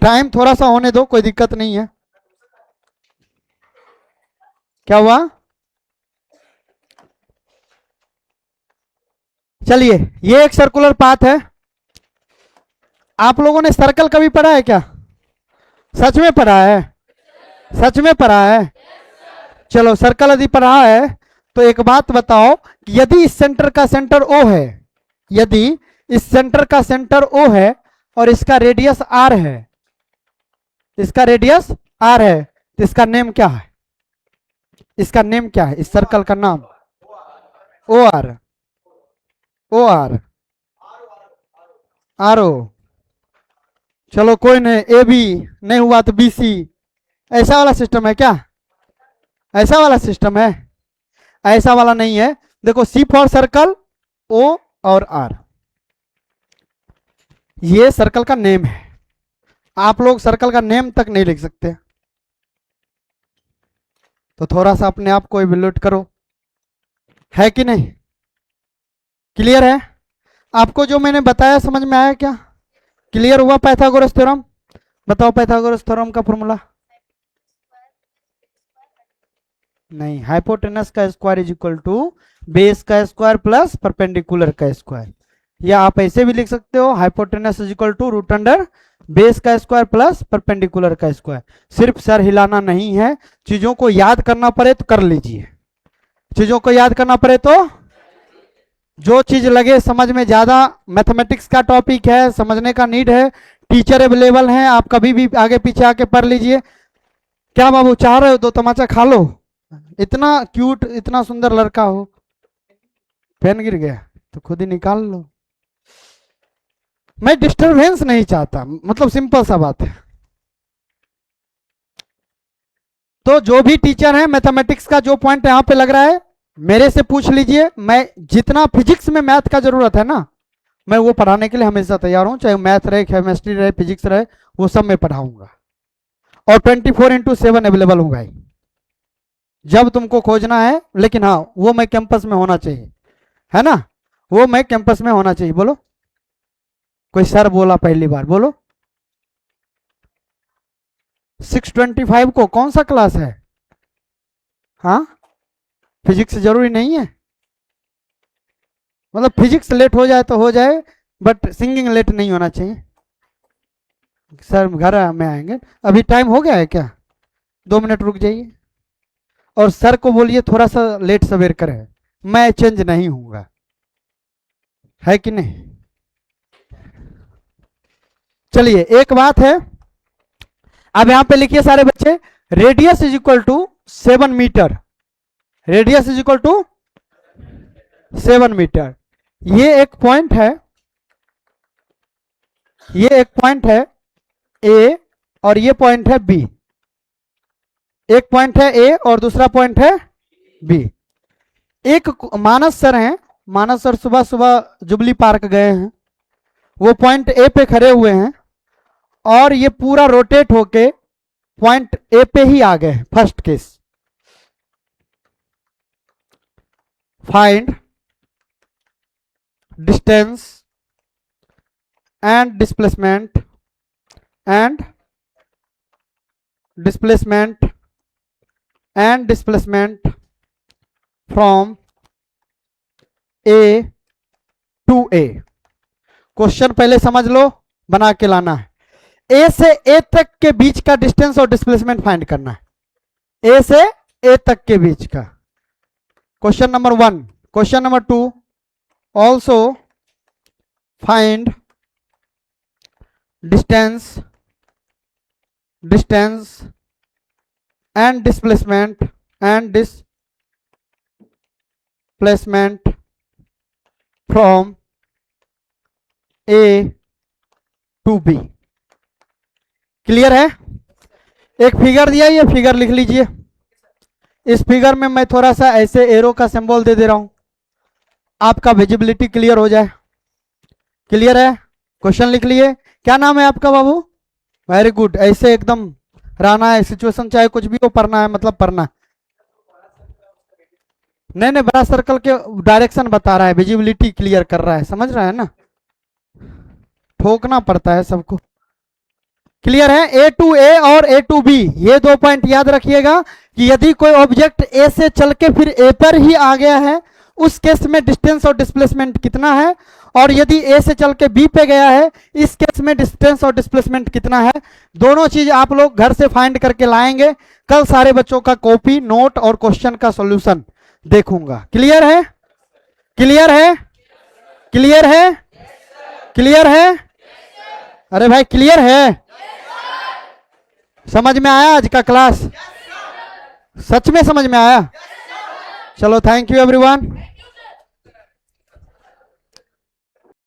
टाइम थोड़ा सा होने दो, कोई दिक्कत नहीं है। क्या हुआ? चलिए, ये एक सर्कुलर पाथ है। आप लोगों ने सर्कल कभी पढ़ा है क्या? सच में पढ़ा है? सच में पढ़ा है? चलो, सर्कल यदि पढ़ा है तो एक बात बताओ कि यदि इस सेंटर का सेंटर ओ है, यदि इस सेंटर का सेंटर ओ है और इसका रेडियस आर है, इसका रेडियस आर है, तो इसका नेम क्या है? इसका नेम क्या है इस सर्कल का नाम? O R. O R, R O. चलो कोई नहीं, ए बी नहीं हुआ तो बी सी। ऐसा वाला सिस्टम है क्या? ऐसा वाला सिस्टम है? ऐसा वाला नहीं है। देखो, सी फॉर सर्कल, ओ और आर, ये सर्कल का नेम है। आप लोग सर्कल का नेम तक नहीं लिख सकते, तो थोड़ा सा अपने आप को इवैल्यूएट करो, है कि नहीं? क्लियर है? आपको जो मैंने बताया समझ में आया क्या? क्लियर हुआ पाइथागोरस थ्योरम? बताओ पाइथागोरस थ्योरम का फॉर्मूला। नहीं, हाइपोटेनस का square is equal to base का स्क्वायर प्लस परपेंडिकुलर का स्क्वायर, या आप ऐसे भी लिख सकते हो, hypotenuse is equal to root under base का स्क्वायर प्लस परपेंडिकुलर का स्क्वायर। सिर्फ सर हिलाना नहीं है, चीजों को याद करना पड़े तो कर लीजिए, चीजों को याद करना पड़े तो। जो चीज लगे समझ में, ज्यादा मैथमेटिक्स का टॉपिक है, समझने का नीड है, टीचर अवेलेबल हैं, आप कभी भी आगे पीछे आके पढ़ लीजिए। क्या बाबू चाह रहे हो दो तमाचा खा लो? इतना क्यूट, इतना सुंदर लड़का हो, पेन गिर गया तो खुद ही निकाल लो। मैं डिस्टरबेंस नहीं चाहता, मतलब सिंपल सा बात है। तो जो भी टीचर है, मैथमेटिक्स का जो पॉइंट यहां पे लग रहा है मेरे से पूछ लीजिए। मैं जितना फिजिक्स में मैथ का जरूरत है ना, मैं वो पढ़ाने के लिए हमेशा तैयार हूं, चाहे मैथ रहे, केमिस्ट्री रहे, फिजिक्स रहे, वो सब मैं पढ़ाऊंगा। और 24/7 अवेलेबल हूँ भाई, जब तुमको खोजना है। लेकिन हाँ, वो मैं कैंपस में होना चाहिए, है ना? वो मैं कैंपस में होना चाहिए। बोलो, कोई सर बोला पहली बार, बोलो। 6:25 को कौन सा क्लास है? हाँ, फिजिक्स जरूरी नहीं है, मतलब फिजिक्स लेट हो जाए तो हो जाए, बट सिंगिंग लेट नहीं होना चाहिए। सर घर में आएंगे। अभी टाइम हो गया है क्या? 2 मिनट रुक जाइए और सर को बोलिए थोड़ा सा लेट सवेर करें, मैं चेंज नहीं हूंगा, है कि नहीं? चलिए, एक बात है, अब यहां पे लिखिए सारे बच्चे, radius is equal to 7 metre. Radius is equal to 7 metre. ये एक पॉइंट है, ये एक पॉइंट है ए और ये पॉइंट है बी। एक पॉइंट है ए और दूसरा पॉइंट है बी। एक मानस सर हैं, मानस सर सुबह सुबह जुबली पार्क गए हैं, वो पॉइंट ए पे खड़े हुए हैं और ये पूरा रोटेट होके पॉइंट ए पे ही आ गए। First case, find distance and displacement and displacement and displacement from A to A. Question पहले समझ लो, बना के लाना है। ए से ए तक के बीच का डिस्टेंस और डिस्प्लेसमेंट फाइंड करना है, ए से ए तक के बीच का। Question number 1। Question number 2, also find distance and displacement from A to B. Clear है? एक फिगर दिया, ये फिगर लिख लीजिए। इस फिगर में मैं थोड़ा सा ऐसे एरो का सिंबल दे दे रहा हूं, आपका विजिबिलिटी क्लियर हो जाए। क्लियर है? क्वेश्चन लिख लिए। क्या नाम है आपका बाबू? Very good. ऐसे एकदम रहना है, सिचुएशन चाहे कुछ भी हो पढ़ना है, मतलब पढ़ना है। नहीं नहीं, बड़ा सर्कल के डायरेक्शन बता रहा है, विजिबिलिटी क्लियर कर रहा है, समझ रहा है ना? ठोकना पड़ता है सबको। क्लियर है? ए टू ए और ए टू बी, ये 2 पॉइंट याद रखिएगा कि यदि कोई ऑब्जेक्ट ए से चल के फिर ए पर ही आ गया है, उस केस में डिस्टेंस और डिस्प्लेसमेंट कितना है, और यदि ए से चल के बी पे गया है, इस केस में डिस्टेंस और डिस्प्लेसमेंट कितना है। दोनों चीज आप लोग घर से फाइंड करके लाएंगे। कल सारे बच्चों का कॉपी, नोट और क्वेश्चन का सॉल्यूशन देखूंगा। क्लियर है? क्लियर है? क्लियर है? क्लियर है? अरे भाई क्लियर है? समझ में आया आज का क्लास? सच में समझ में आया? चलो, थैंक यू एवरीवन।